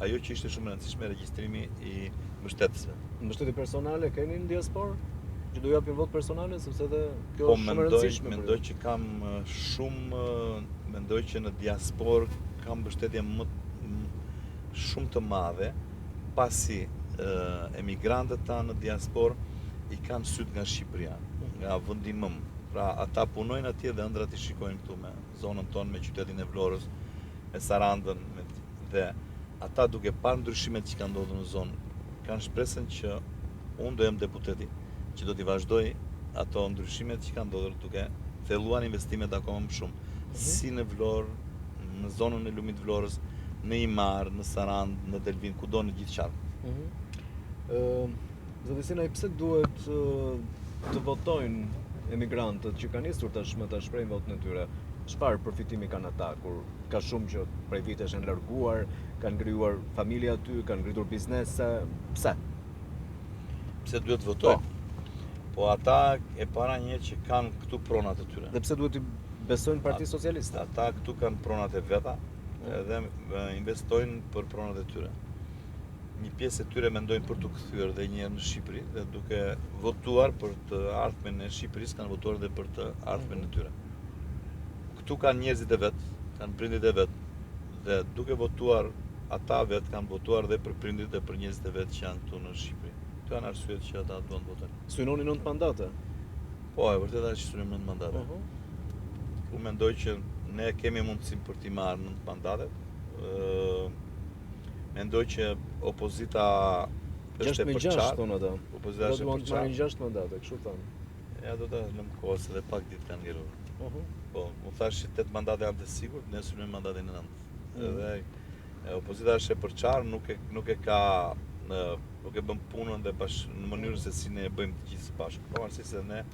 ajo që ishte shumë e rëndësishme, regjistrimi i mbështetësve. Mbështetje personale keni në diasporë? Që do japin vot personale, sepse edhe kjo është shumë e rëndësishme. Mendoj që kam mendoj që në diasporë kam mbështetje shumë të madhe, pasi emigrantët tanë në diasporë i kanë syt nga Shqipëria, nga vendi mëm. Pra ata punojnë atje dhe ëndrat i shikojnë këtu me zonën tonë, me qytetin e Vlorës, me Sarandën, dhe ata duke parë ndryshimet që kanë ndodhur në zonë, kanë shpresën që unë do jem deputeti, që do t'i vazhdoj ato ndryshimet që kanë ndodhur duke thelluar investimet akoma më shumë, si në Vlorë, në zonën e lumit Vlorës, në Imar, në Sarandë, në Delvin, kudo në gjithë qarkun. Zoti Sinaj, pse duhet të votojnë emigrantët që kanë nisur tashmë ta shprehin votën e tyre? Çfarë përfitimi kanë ata kur ka shumë që prej vitesh janë larguar, kanë krijuar familje aty, kanë ngritur biznese? Pse? Pse duhet votojnë? Po ata e para një që kanë këtu pronat e tyre. Dhe pse duhet të besojnë Partisë Socialiste? Ata këtu kanë pronat e veta dhe investojnë për pronat e tyre. Një pjesë e tyre mendojnë për të kthyer dhe një herë në Shqipëri dhe duke votuar për të ardhmen e Shqipërisë kanë votuar edhe për të ardhmen e tyre. Këtu kanë njerëzit e vet, kanë prindit e vet dhe duke votuar ata vet kanë votuar dhe për prindit dhe për njerëzit e vet që janë këtu në Shqipëri. Këto janë arsyet që ata duan të votojnë. Synoni 9 mandate? Po, e vërtetë është synoni 9 mandate. Unë mendoj që ne kemi mundësinë për t'i marrë 9 mandatet. Mendoj që opozita është e përçarë. Thonë ata. Opozita është e përçarë. Do të marrin 6 mandate, kështu thonë. Ja, do ta lëm kohës edhe pak ditë kanë ngelur. Po, u thash që 8 mandate janë të sigurt, ne synojmë mandatin e 9. Edhe opozita është e përçarë, nuk e bën punën dhe në mënyrën se si ne e bëjmë të gjithë së bashku. Po arsi se ne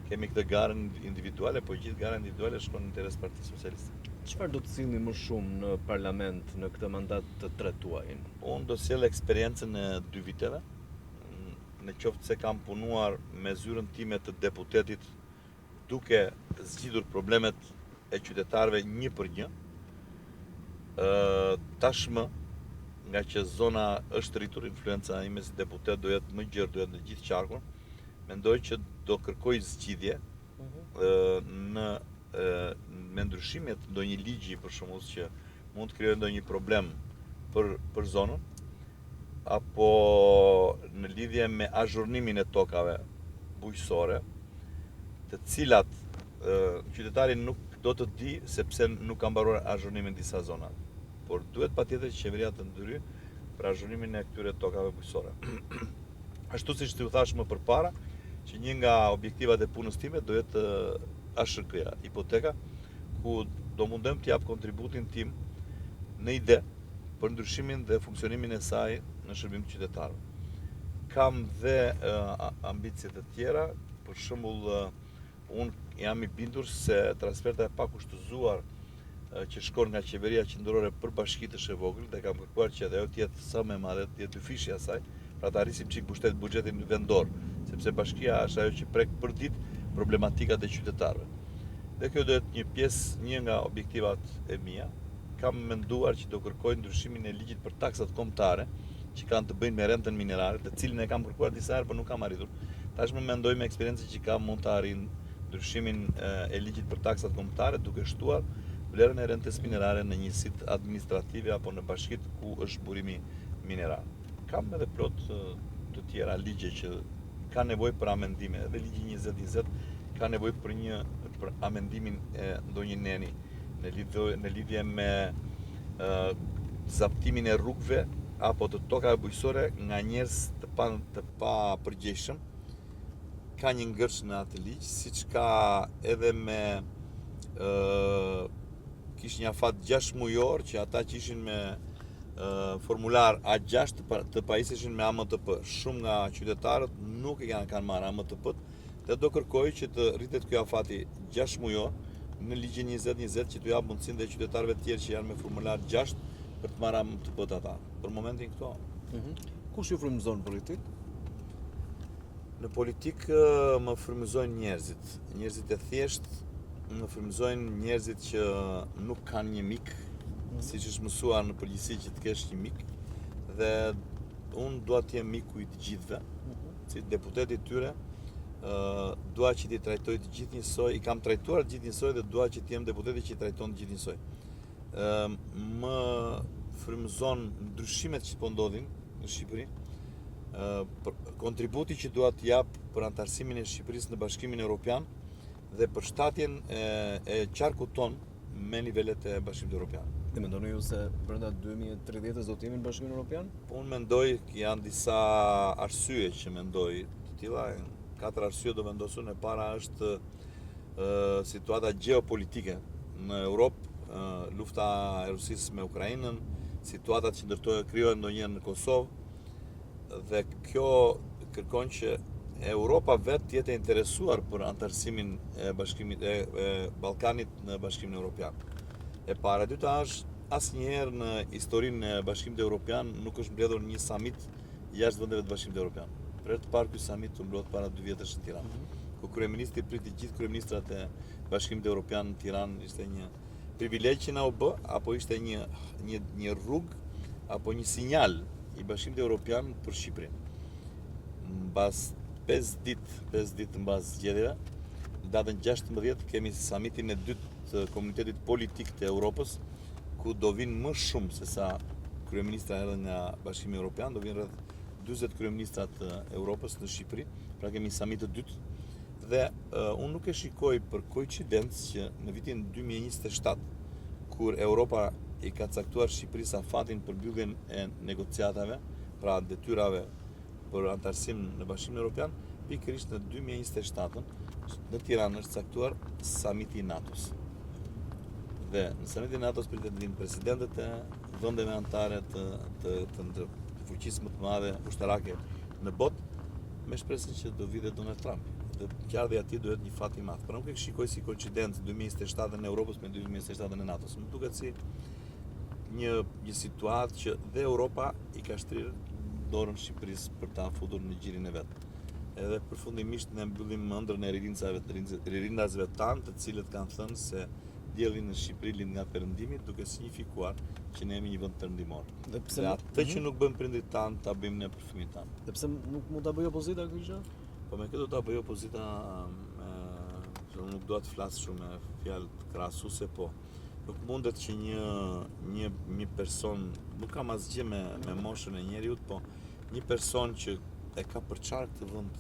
kemi këtë garën individuale, po gjithë gara individuale shkon në interes Partisë Socialiste. Çfarë do të sillni më shumë në parlament në këtë mandat të tretë tuaj? Unë do sjell eksperiencën e 2 viteve, në qoftë se kam punuar me zyrën time të deputetit duke zgjidhur problemet e qytetarëve një për një. Tashmë, nga që zona është rritur, influenca ime si deputet do jetë më gjerë, do jetë në gjithë qarkun, mendoj që do kërkoj zgjidhje me ndryshimet ndonjë ligji për shembull që mund të krijojë ndonjë problem për zonën, apo në lidhje me azhurnimin e tokave bujqësore, të cilat qytetari nuk do të di sepse nuk ka mbaruar azhurnimin disa zona. Por duhet patjetër që qeveria të ndryjë për azhurnimin e këtyre tokave bujqësore. Ashtu siç t'u thash më përpara, që një nga objektivat e punës time do jetë ASHK-ja, hipoteka, ku do mundem të jap kontributin tim në ide për ndryshimin dhe funksionimin e saj në shërbim të qytetarëve. Kam dhe ambicje të tjera, për shembull, unë jam i bindur se transferta e pakushtëzuar që shkon nga qeveria qendrore për bashkitë është e vogël dhe kam kërkuar që ajo të jetë sa më e madhe, të jetë dyfishja e saj, pra të arrisim çik buxhetin vendor, sepse bashkia është ajo që prek për ditë problematikat e qytetarëve. Dhe kjo do jetë një pjesë, një nga objektivat e mia. Kam menduar që do kërkoj ndryshimin e ligjit për taksat kombëtare, që kanë të bëjnë me rentën minerale, të cilin e kam kërkuar disa herë, por nuk kam arritur. Tashmë mendoj me eksperiencën që kam mund të arrijë ndryshimin e ligjit për taksat kombëtare, duke shtuar vlerën e rentës minerale në njësitë administrative apo në bashkitë ku është burimi mineral. Kam edhe plot të tjera ligje që ka nevojë për amendime, edhe ligji 2020 ka nevojë për amendimin e ndonjë neni në lidhje me zaptimin e rrugëve apo të tokave bujqësore nga njerëz të pa përgjegjshëm. Ka një ngërsh në atë ligj, siç ka edhe me kish një afat 6 mujor që ata që ishin me formular A6 të pajiseshin me AMTP. Shumë nga qytetarët nuk e kanë marrë AMTP-t dhe do kërkoj që të rritet ky afati 6 mujor në ligjin 2020 që t'u jap mundësinë dhe qytetarëve të tjerë që janë me formular 6 për të marrë AMTP-t ata. Për momentin këto. Kush ju frymëzon politik? Në politikë më frymëzojnë njerëzit. Njerëzit e thjeshtë, më frymëzojnë njerëzit që nuk kanë një mik, siç është mësuar në përgjithësi që të kesh një mik, dhe unë dua të jem miku i të gjithëve, si deputet i tyre, dua që t'i trajtoj të gjithë njësoj, i kam trajtuar të gjithë njësoj dhe dua që t'jem deputeti që i trajton të gjithë njësoj. Më frymëzon ndryshimet që po ndodhin në Shqipëri, kontributi që dua të jap për antarësimin e Shqipërisë në Bashkimin Evropian dhe për shtatjen e qarkut ton me nivelet e Bashkimit Evropian. Dhe mendoni ju se brenda 2030 do të jemi në Bashkimin Evropian? Unë mendoj janë disa arsye që mendoj të tilla. 4 arsye do vendosun. E para është situata gjeopolitike në Europë, lufta e Rusisë me Ukrainën, situatat që krijohen ndonjëherë në Kosovë, dhe kjo kërkon që Europa vetë jetë e interesuar për antarësimin e Bashkimit e Ballkanit në Bashkimin Evropian. E para, e dyta është asnjëherë në historinë e Bashkimit Evropian nuk është mbledhur një summit jashtë vendeve të Bashkimit Evropian. Për herë të parë ky summit u mblodh para 2 vjetësh në Tiranë. Ku kryeministri priti gjithë kryeministrat e Bashkimit Evropian në Tiranë, ishte një privilegj që na u bë, apo ishte një rrugë apo një sinjal i Bashkimit Evropian për Shqipërinë. Mbas 5 ditë mbas zgjedhjeve, në datën 16 kemi summitin e dytë të Komunitetit Politik të Europës, ku do vinë më shumë se sa kryeministra edhe nga Bashkimi Evropian, do vinë rreth 40 kryeministra të Europës në Shqipëri, pra kemi summit të dytë. Dhe unë nuk e shikoj për koincidencë që në vitin 2027, kur Europa i ka caktuar Shqipërisë afatin për mbylljen e negociatave, pra detyrave për antarësim në Bashkimin Evropian, pikërisht në 2027 në Tiranë është caktuar samiti i NATO-s. Dhe në samitin e NATO-s pritet të vinë presidentët e vendeve anëtare të fuqisë më të madhe ushtarake në botë, me shpresën që do vijë Donald Trump. Dhe qardhja e atij do jetë një fat i madh. Por nuk e shikoj si koincidencë 2027 në Europës me 2027 në NATO-s. Më duket si një situatë që dhe Europa i ka shtrirë dorën Shqipërisë për ta futur në gjirin e vet. Edhe përfundimisht ne mbyllim ëndrrën e ririndazve tanë, të cilët kanë thënë se Dielli në Shqipëri lind nga perëndimi, duke signifikuar që ne jemi një vend perëndimor. Dhe pse Dhe atë që nuk bën prindrit tanë, ta bëjmë ne për fëmijët tanë. Dhe pse nuk mund ta bëj opozita këtë gjë? Po me këtë do ta bëj opozita, se unë nuk dua të flas shumë me fjalë krahasuese, po nuk mundet që një person, nuk kam asgjë me moshën e njeriut, po një person që e ka përçarë këtë vend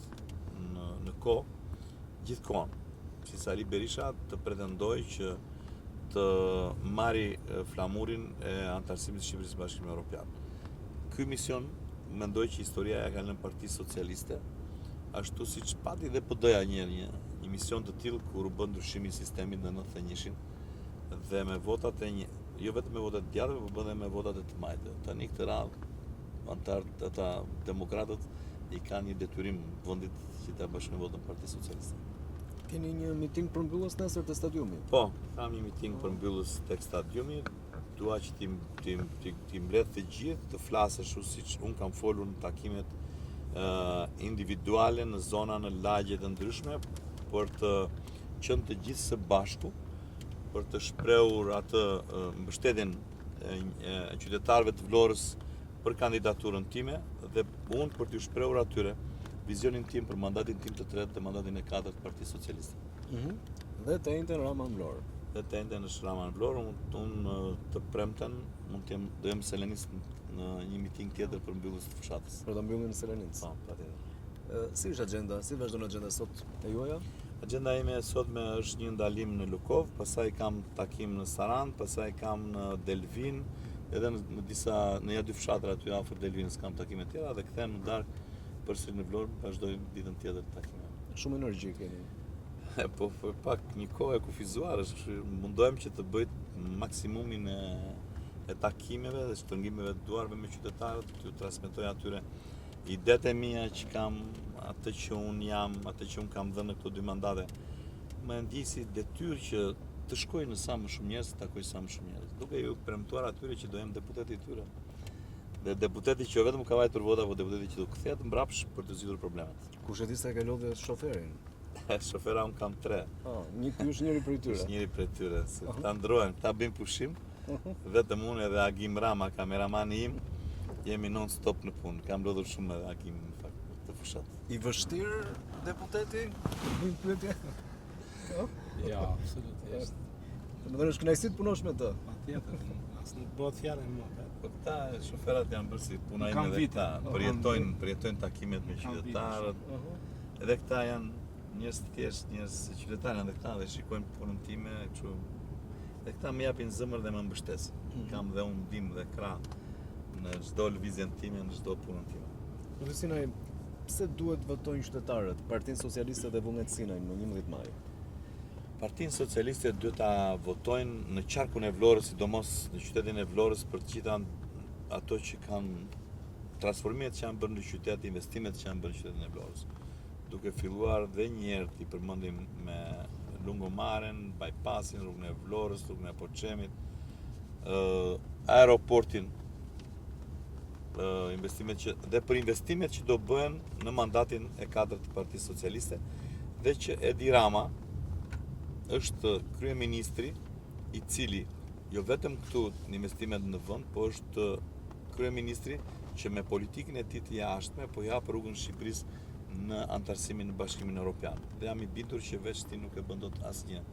në kohë, gjithkohon, si Sali Berisha të pretendoj që të marri flamurin e antarësimit të Shqipërisë në Bashkimin Evropian. Ky mision mendoj që historia ja ka lënë Partisë Socialiste, ashtu siç pati dhe PD-ja një mision të tillë kur u bë ndryshimi i sistemit në 91-shin dhe me votat jo vetëm me votat e djathtëve, por edhe me votat e të majtë. Tani këtë radhë ata demokratët i kanë një detyrim vendit që ta bashkënë votën Partisë Socialiste. Keni një miting përmbyllës nesër të stadiumi? Po, kam një miting përmbyllës tek stadiumi. Dua që ti mbledh të gjithë të flasësh siç unë kam folur në takimet individuale në zona në lagje të ndryshme për të qenë të gjithë së bashku, për të shprehur atë mbështetjen e qytetarëve të Vlorës për kandidaturën time dhe unë për t'u shprehur atyre vizionin tim për mandatin tim të tretë dhe mandatin e katërt të Partisë Socialiste. Dhe të njëjtën Rama në Vlorë. Dhe të njëjtën është Rama në Vlorë, unë të premten do jem Selenist në një miting tjetër për mbylljes të fushatës. Për ta mbyllur në Selenicë. Po, patjetër. Si është agjenda? Si vazhdon agjenda sot e juaja? Agjenda ime sotme është një ndalim në Lukov, pastaj kam takim në Sarand, pastaj kam në Delvin, edhe në ja dy fshatra aty afër Delvinës kam takime tjera dhe kthehem në darkë përsëri në Vlorë, vazhdoj ditën tjetër të takime. Shumë energji keni. Po pak një kohë e kufizuar, mundohem që të bëj maksimumin e takimeve dhe shtrëngimeve të duarve me qytetarët, t'ju transmetoj atyre idetë e mia që kam, atë që unë jam, atë që unë kam dhënë në këto 2 mandate. Më ndjej si detyrë që të shkoj në sa më shumë njerëz, të takoj sa më shumë njerëz, duke ju premtuar atyre që do jem deputeti i tyre. Dhe deputeti që jo vetëm ka vajtur vota, por deputeti që do kthehet mbrapsht për të zgjidhur problemet. Kush e di se ka lodhur shoferin? Shofera unë kam 3. Një ky është njëri prej tyre. Është njëri prej tyre, se ta ndrohen, ta bëjmë pushim. Vetëm unë edhe Agim Rama, kameramani im, jemi non stop në punë. Kam lodhur shumë edhe Agim në fakt të fushat. I vështirë deputeti? Pyetje. Ja, absolutisht. Domethënë është kënaqësi të punosh me të. Patjetër, as nuk bëhet fjalë më. Po këta shoferat janë bërë si puna ime edhe këta, përjetojnë takimet me qytetarët. Edhe këta janë njerëz të thjeshtë, njerëz qytetarë edhe këta dhe shikojnë punën time, kështu. Dhe këta më japin zemër dhe më mbështesin. Kam dhe unë ndihmë dhe krah në çdo lëvizjen time, në çdo punën time. Profesor Sinaj, pse duhet votojnë qytetarët Partinë Socialiste dhe Vullnet Sinaj në 11 maj? Partinë Socialiste duhet ta votojnë në qarkun e Vlorës, sidomos në qytetin e Vlorës, për të gjitha ato që kanë transformimet që janë bërë në qytet, investimet që janë bërë në qytetin e Vlorës. Duke filluar dhe një herë t'i përmendim me lungomaren, bypassin, rrugën e Vlorës, rrugën e Poçemit, aeroportin, dhe për investimet që do bëhen në mandatin e 4 të Partisë Socialiste, dhe që Edi Rama është kryeministri i cili jo vetëm këtu në investimet në vend, po është kryeministri që me politikën e tij të jashtme po jap rrugën Shqipërisë në antarësimin në Bashkimin Evropian. Dhe jam i bindur që veç ti nuk e bën dot asnjë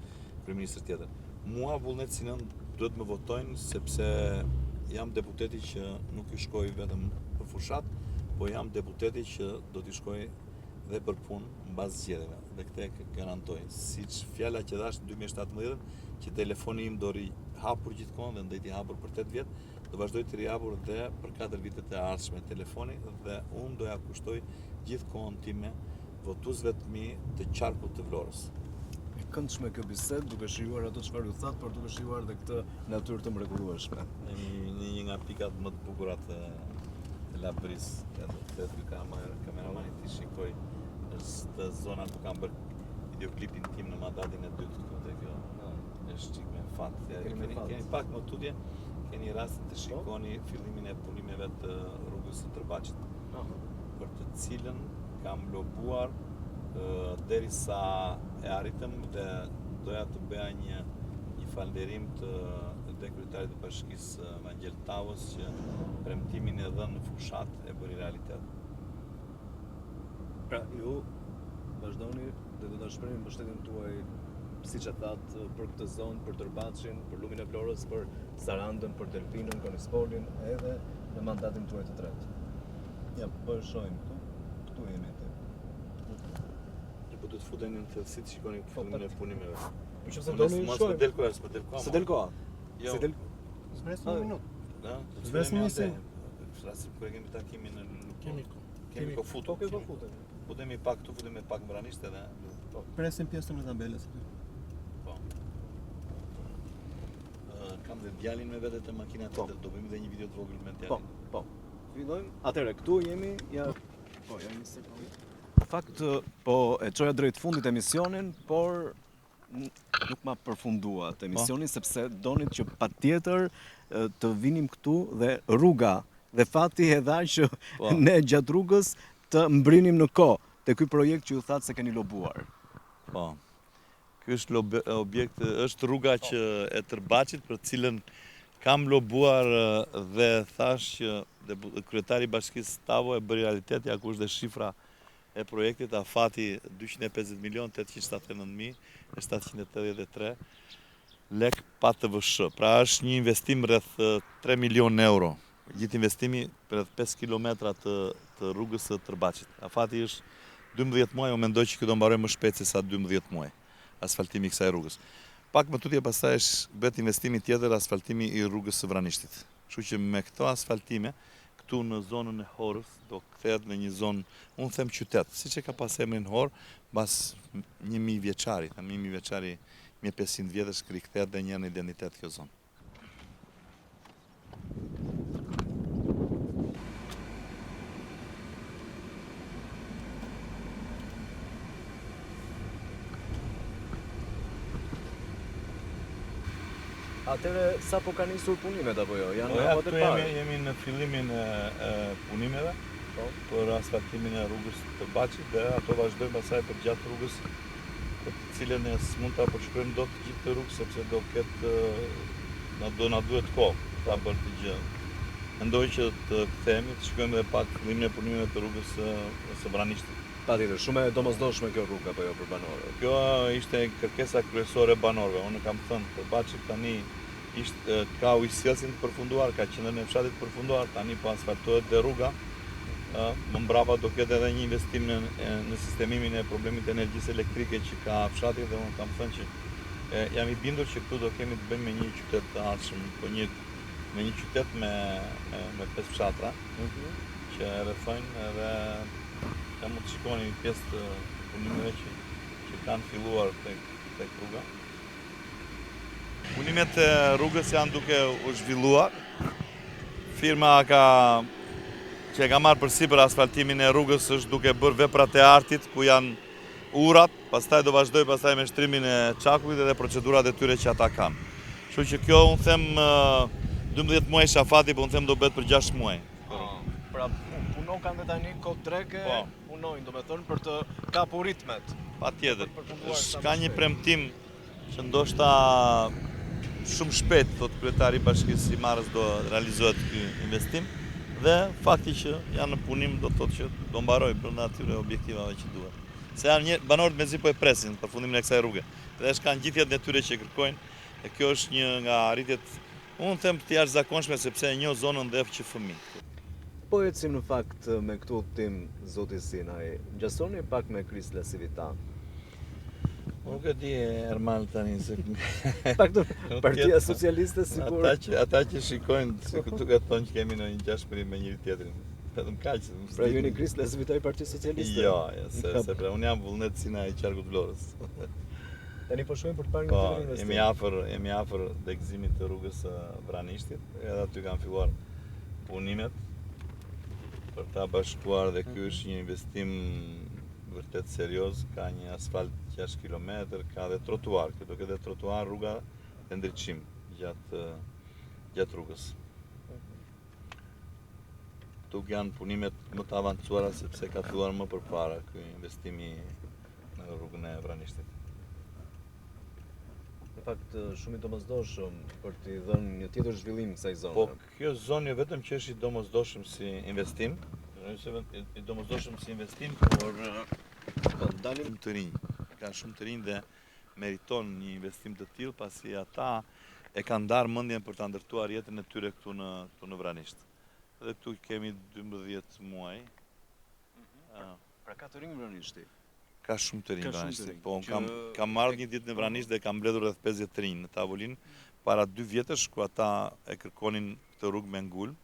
kryeministër tjetër. Mua vullnet sinën duhet më votojnë sepse jam deputeti që nuk i shkoj vetëm për fushat, po jam deputeti që do t'i shkoj dhe për punë mbas zgjedhjeve. Dhe këtë garantoj. Siç fjala që dhash në 2017, që telefoni im do ri hapur gjithkohon dhe ndajti hapur për 8 vjet, do vazhdoj të rihapur dhe për 4 vitet e ardhshme telefoni dhe unë do ja kushtoj gjithkohon time votuesve të mi të qarkut të Vlorës. E këndshme kjo bisedë, duke shijuar ato çfarë u thatë, por duke shijuar edhe këtë natyrë të mrekullueshme. Një nga pikat më të bukura të Labrisë, edhe ky kameramani ti shikoj në zona ku kam bërë videoklipin tim në mandatin e dytë këtu kjo. Është çik me fat. Keni pak më tutje, keni rast të shikoni fillimin e punimeve të rrugës së Tërbaçit. Për të cilën kam lobuar derisa e arritëm dhe doja të bëja një falënderim të kryetarit të bashkisë Vangjel Tavës që premtimin e dhënë në fushat e bëri realitet. Pra, ju vazhdoni dhe do ta shprehin mbështetjen tuaj, siç e thatë, për këtë zonë, për Tërbacin, për Lumin e Florës, për Sarandën, për Delfinën, Konispolin, edhe në mandatin tuaj të tretë. Ja, po e shohim këtu jemi atë. Ju po të futeni në thellësi të shikoni fillimin e punimeve. Po nëse doni Mos shohim. del koha, s'po del koha. Se del koha. Jo. Se del. Zbresim një minutë. Da? Zbresim një sen. Flasim kur e kemi takimin në Kemi futu. Po ke futet. Futemi pak këtu, futemi pak vranisht edhe. Presim pjesën e tabelës aty. Po. Kam dhe djalin me vete të makina tjetër, do bëjmë dhe një video të vogël me djalin. Po. Fillojmë. Atëherë, këtu jemi, ja një sekondë. Në fakt, po e çoja drejt fundit emisionin, por nuk ma përfunduat emisionin, sepse donit që patjetër të vinim këtu dhe rruga dhe fati e dha që ne gjatë rrugës të mbrinim në kohë te ky projekt që ju thatë se keni lobuar. Po. Ky është objekt, është rruga që e Tërbacit për cilën kam lobuar dhe thash që kryetari i bashkisë Tavo e bëri realitet, ja ku është dhe shifra e projektit, afati 250.879.783 lek pa TVSH. Pra është një investim rreth 3 milion euro. Gjithë investimi rreth 5 kilometra të rrugës së Tërbacit. Afati është 12 muaj, o mendoj që këto mbaroj më shpejt se sa 12 muaj asfaltimi i kësaj rrugës. Pak më tutje pastaj është bet investimi tjetër, asfaltimi i rrugës së Vranistit. Kështu që me këto asfaltime këtu në zonën e Horës do kthehet në një zonë, unë them qytet, siç e ka pas emrin Horë, mbas 1000 vjeçari, 1000 vjeçari, 1500 vjetësh rikthehet dhe një në identitet kjo zonë. Atëherë, sa po ka nisur punimet apo jo? Janë Po, apo të parë? jemi në fillimin e punimeve për asfaltimin e rrugës të Tërbacit dhe ato vazhdojnë pasaj për gjatë rrugës, për të cilën ne s'mund ta përshkruajmë dot gjithë të rrugës sepse do ketë na duhet kohë ta bërë të gjë. Mendoj që të kthehemi, të shikojmë edhe pak fillimin e punimeve të rrugës së Vranistit. Patjetër, shumë e domosdoshme kjo rrugë apo jo për banorët. Kjo ishte kërkesa kryesore e banorëve. Unë kam thënë, Tërbacit tani ka ujësjellsin të përfunduar, ka qendrën e fshatit të përfunduar, tani po asfaltohet dhe rruga. Më mbrapa do ketë edhe një investim në sistemimin e problemit të energjisë elektrike që ka fshati dhe unë kam thënë që jam i bindur që këtu do kemi të bëjmë me një qytet të ardhshëm, me një qytet me 5 fshatra që rrethojnë edhe ja mund të shikoni një pjesë të punimeve që kanë filluar tek rruga. Punimet e rrugës janë duke u zhvilluar. Firma që e ka marrë përsipër asfaltimin e rrugës është duke bërë veprat e artit ku janë urat, pastaj do vazhdoj pastaj me shtrimin e çakut dhe procedurat e tyre që ata kanë. Kështu që kjo unë them 12 muaj shafati, po unë them do bëhet për 6 muaj. Pra punon kanë dhe tani kohë trege, punojnë, domethënë për të kapur ritmet. Patjetër. Ka një premtim që ndoshta shumë shpejt, thot kryetari i bashkisë i Marrës, do realizohet ky investim dhe fakti që janë në punim do thotë që do mbaroj brenda atyre objektivave që duhet. Se janë banorët mezi po e presin përfundimin e kësaj rruge. Dhe kanë gjithë jetën e tyre që kërkojnë, e kjo është një nga arritjet, unë them të jashtëzakonshme sepse e njoh zonën dhe që fëmijë. Po ecim në fakt me këtu udhtim, zoti Sinaj, ngjasoni pak me Krisla Civita. Nuk e di Ermal tani se Partia Socialiste sigur. Ata që shikojnë se këtu ka thonë që kemi në një ngjashmëri me njëri tjetrin. Vetëm kaq. Pra jeni Krisla Civita i Partisë Socialiste? Jo, se pra unë jam vullnet Sinaj i Qarkut Vlorës. Tani po shkojmë për të parë një tjetër investim. Jemi afër degëzimit të rrugës së Vranishtit, edhe aty kanë filluar punimet për ta bashkuar dhe ky është një investim vërtet serioz, ka një asfalt 6 km, ka dhe trotuar, këtu do ketë trotuar, rruga e ndriçim gjatë rrugës. Këtu janë punimet më të avancuara sepse ka filluar më përpara ky investimi në rrugën e Vranishtit. fakt shumë i domosdoshëm për t'i dhënë një tjetër zhvillim kësaj zone. Po, kjo zonë jo vetëm që është i domosdoshëm si investim, i domosdoshëm si investim, por dalim të rinj. Ka shumë të rinj dhe meriton një investim të tillë pasi ata e kanë ndarë mendjen për ta ndërtuar jetën e tyre këtu në Vranisht. Dhe këtu kemi 12 muaj. Pra ka të rinj Vranishti. Ka shumë të rinj Vranishti. Po, që- kam marrë një ditë në Vranisht dhe kam mbledhur rreth 50 të rinj në tavolinë para 2 vjetësh ku ata e kërkonin këtë rrugë me ngulm.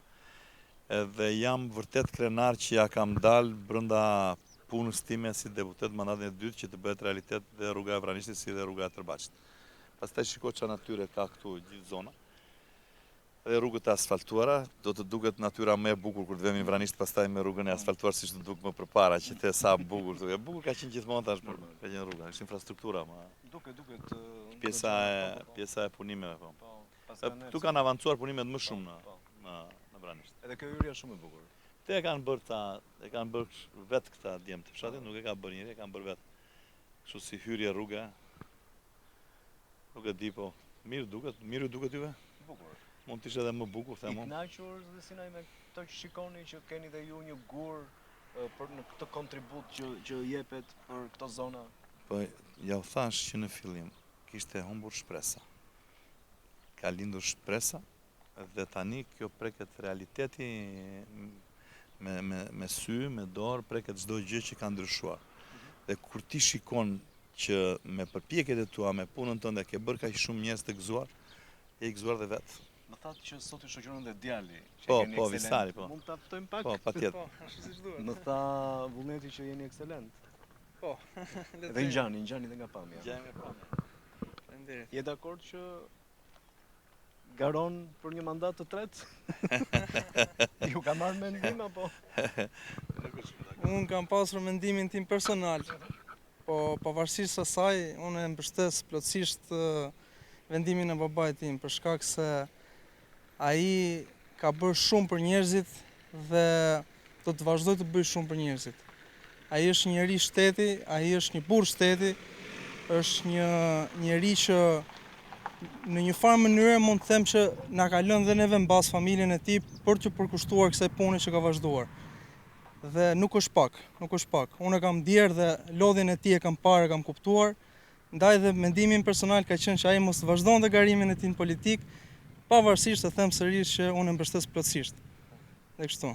Edhe jam vërtet krenar që ja kam dalë brenda punës time si deputet mandatin e dytë që të bëhet realitet dhe rruga e Vranishtit si dhe rruga e Tërbaçit. Pastaj shiko çfarë natyre ka këtu gjithë zona. Dhe rrugët e asfaltuara, do të duket natyra më e bukur kur të vemi në Vranisht pastaj me rrugën e asfaltuar siç të duk më përpara, që the sa bukur. E bukur ka qenë gjithmonë tash, ka qenë rruga, është infrastruktura, Duket pjesa e punimeve, po. Këtu kanë avancuar punimet më shumë në Vranisht. Edhe kjo hyrje shumë e bukur. Te e kanë bërë vetë këta djemë të fshatit, nuk e ka bërë njëri, e kanë bërë vetë. Kështu si hyrje rruga, nuk e di po, mirë ju duket juve? Bukur. Mund të ishte edhe më bukur, I themon. kënaqur dhe sinaj me këto që shikoni që keni dhe ju një gur për në këtë kontribut që jepet për këto zona. Po, ja u thash që në fillim kishte humbur shpresa. Ka lindur shpresa dhe tani kjo preket realiteti me sy, me dorë, preket çdo gjë që ka ndryshuar. Dhe kur ti shikon që me përpjekjet e tua, me punën tënde ke bërë kaq shumë njerëz të gëzuar, je i gëzuar dhe vetë. Më thatë që sot i shoqëron dhe djali. Që Po, jeni po, ekselent. Visari, po. Mund ta ftojmë pak? Po, patjetër. Po, ashtu siç duhet. Më tha vullneti që jeni ekselent. Po. Dhe ngjani dhe nga pamja. Gjajmë e pamë. Faleminderit. Je dakord që garon për një mandat të tretë? Ju ka marrë mendim apo? Unë kam pasur mendimin tim personal, po pavarësisht asaj, unë e mbështes plotësisht vendimin e babait tim, për shkak se ai ka bërë shumë për njerëzit dhe do të vazhdoj të bëj shumë për njerëzit. Ai është një njeri shteti, ai është një burr shteti, është një njeri që në një farë mënyrë mund të them që na ka lënë dhe neve mbas familjen e tij për të përkushtuar kësaj pune që ka vazhduar. Dhe nuk është pak. Unë e kam ndjerë dhe lodhjen e tij e kam parë, e kam kuptuar. Ndaj dhe mendimin personal ka qenë që ai mos vazhdonte garimin e tij politik, pavarësisht të them sërish që unë e mbështes plotësisht. Dhe kështu.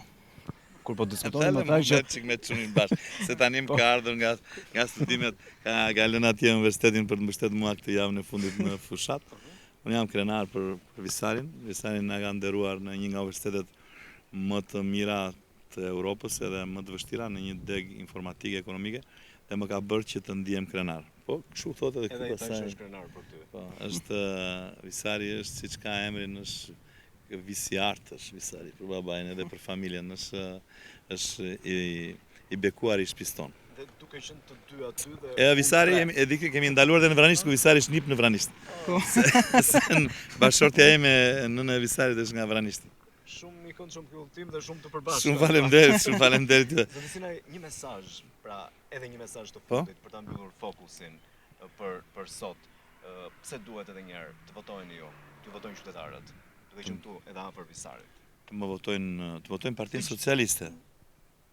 Kur po diskutojmë më tha që me çunin bash, se tani më ka ardhur nga studimet, ka lënë atje në universitetin për të mbështetur mua këtë javë në fundit në fushat. Unë jam krenar për Visarin. Visarin na ka nderuar në një nga universitetet më të mira të Europës edhe më të vështira në një deg informatike ekonomike dhe më ka bërë që të ndihem krenar. Po, kështu thotë edhe edhe këtu i tash pasaj. është krenar për ty. Po, është Visari është siç ka emrin, është visiart është Visari për babain edhe për familjen, është i bekuar i shtëpisë tonë. Dhe duke qenë të dy aty dhe Visari kemi ndaluar edhe në Vranisht ku Visari është nip në Vranisht. Se bashortja ime nëna e Visarit është nga Vranishti. shumë i këndshëm ky udhtim dhe shumë të përbashkët. Shumë faleminderit. Zoti Sinaj, një mesazh, pra edhe një mesazh të Po? fundit për ta mbyllur fokusin për sot. Pse duhet edhe një herë të votojnë ju, të votojnë qytetarët, duke qenë këtu edhe afër Visarit. Të votojnë Partinë Socialiste.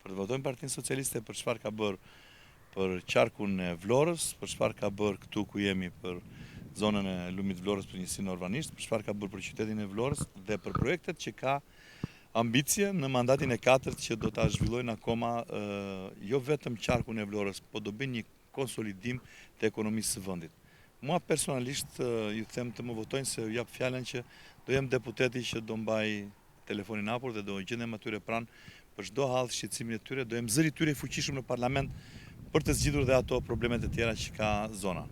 Për të votojnë Partinë Socialiste për çfarë ka bërë për qarkun e Vlorës, për çfarë ka bërë këtu ku jemi për zonën e lumit Vlorës për njësinë Orvanisht, për çfarë ka bërë për qytetin e Vlorës dhe për projektet që ka ambicje në mandatin e 4 që do ta zhvillojnë akoma jo vetëm qarkun e Vlorës, po do bëjnë një konsolidim të ekonomisë së vendit. Mua personalisht ju them të më votojnë se ju jap fjalën që do jem deputeti që do mbaj telefonin hapur dhe do gjendem atyre pranë për çdo hall shqetësimin e tyre, do jem zëri i tyre i fuqishëm në parlament për të zgjidhur dhe ato problemet e tjera që ka zona.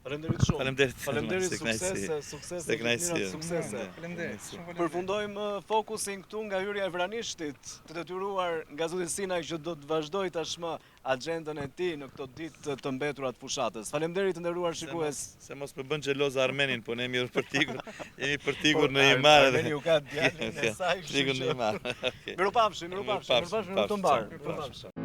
Faleminderit shumë. Faleminderit. Faleminderit, Se kënaqësi. suksese. Se kënaqësi. Suksese. Faleminderit. Shumë faleminderit. Përfundojmë fokusin këtu nga hyrja e Vranishtit, të detyruar nga zoti Sinaj që do të vazhdoj tashmë agjendën e tij në këto ditë të mbetura të fushatës. Faleminderit të nderuar shikues. Se mos më bën xheloz Armenin, po ne jemi për tigur në Imar. Armeni u ka djalin e saj. Tigur në Imar. Mirupafshim, në të mbar. Mirupafshim.